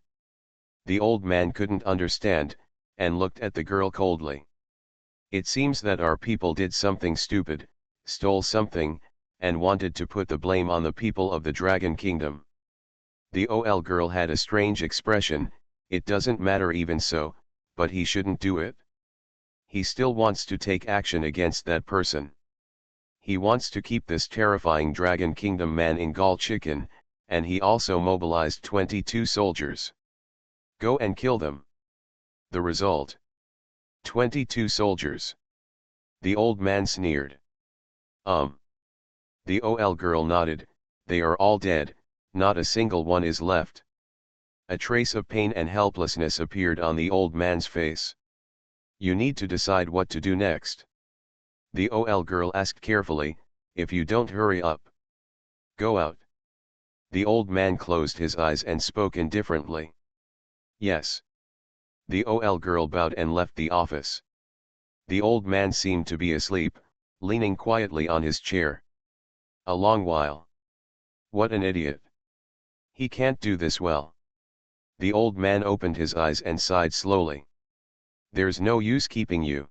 The old man couldn't understand, and looked at the girl coldly. It seems that our people did something stupid, stole something, and wanted to put the blame on the people of the Dragon Kingdom. The OL girl had a strange expression. It doesn't matter even so, but he shouldn't do it. He still wants to take action against that person. He wants to keep this terrifying Dragon Kingdom man in Gall Chicken, and he also mobilized 22 soldiers. Go and kill them. The result: 22 soldiers. The old man sneered. The OL girl nodded, they are all dead, not a single one is left. A trace of pain and helplessness appeared on the old man's face. You need to decide what to do next. The OL girl asked carefully, if you don't hurry up. Go out. The old man closed his eyes and spoke indifferently. Yes. The OL girl bowed and left the office. The old man seemed to be asleep, leaning quietly on his chair. A long while. What an idiot. He can't do this well. The old man opened his eyes and sighed slowly. There's no use keeping you.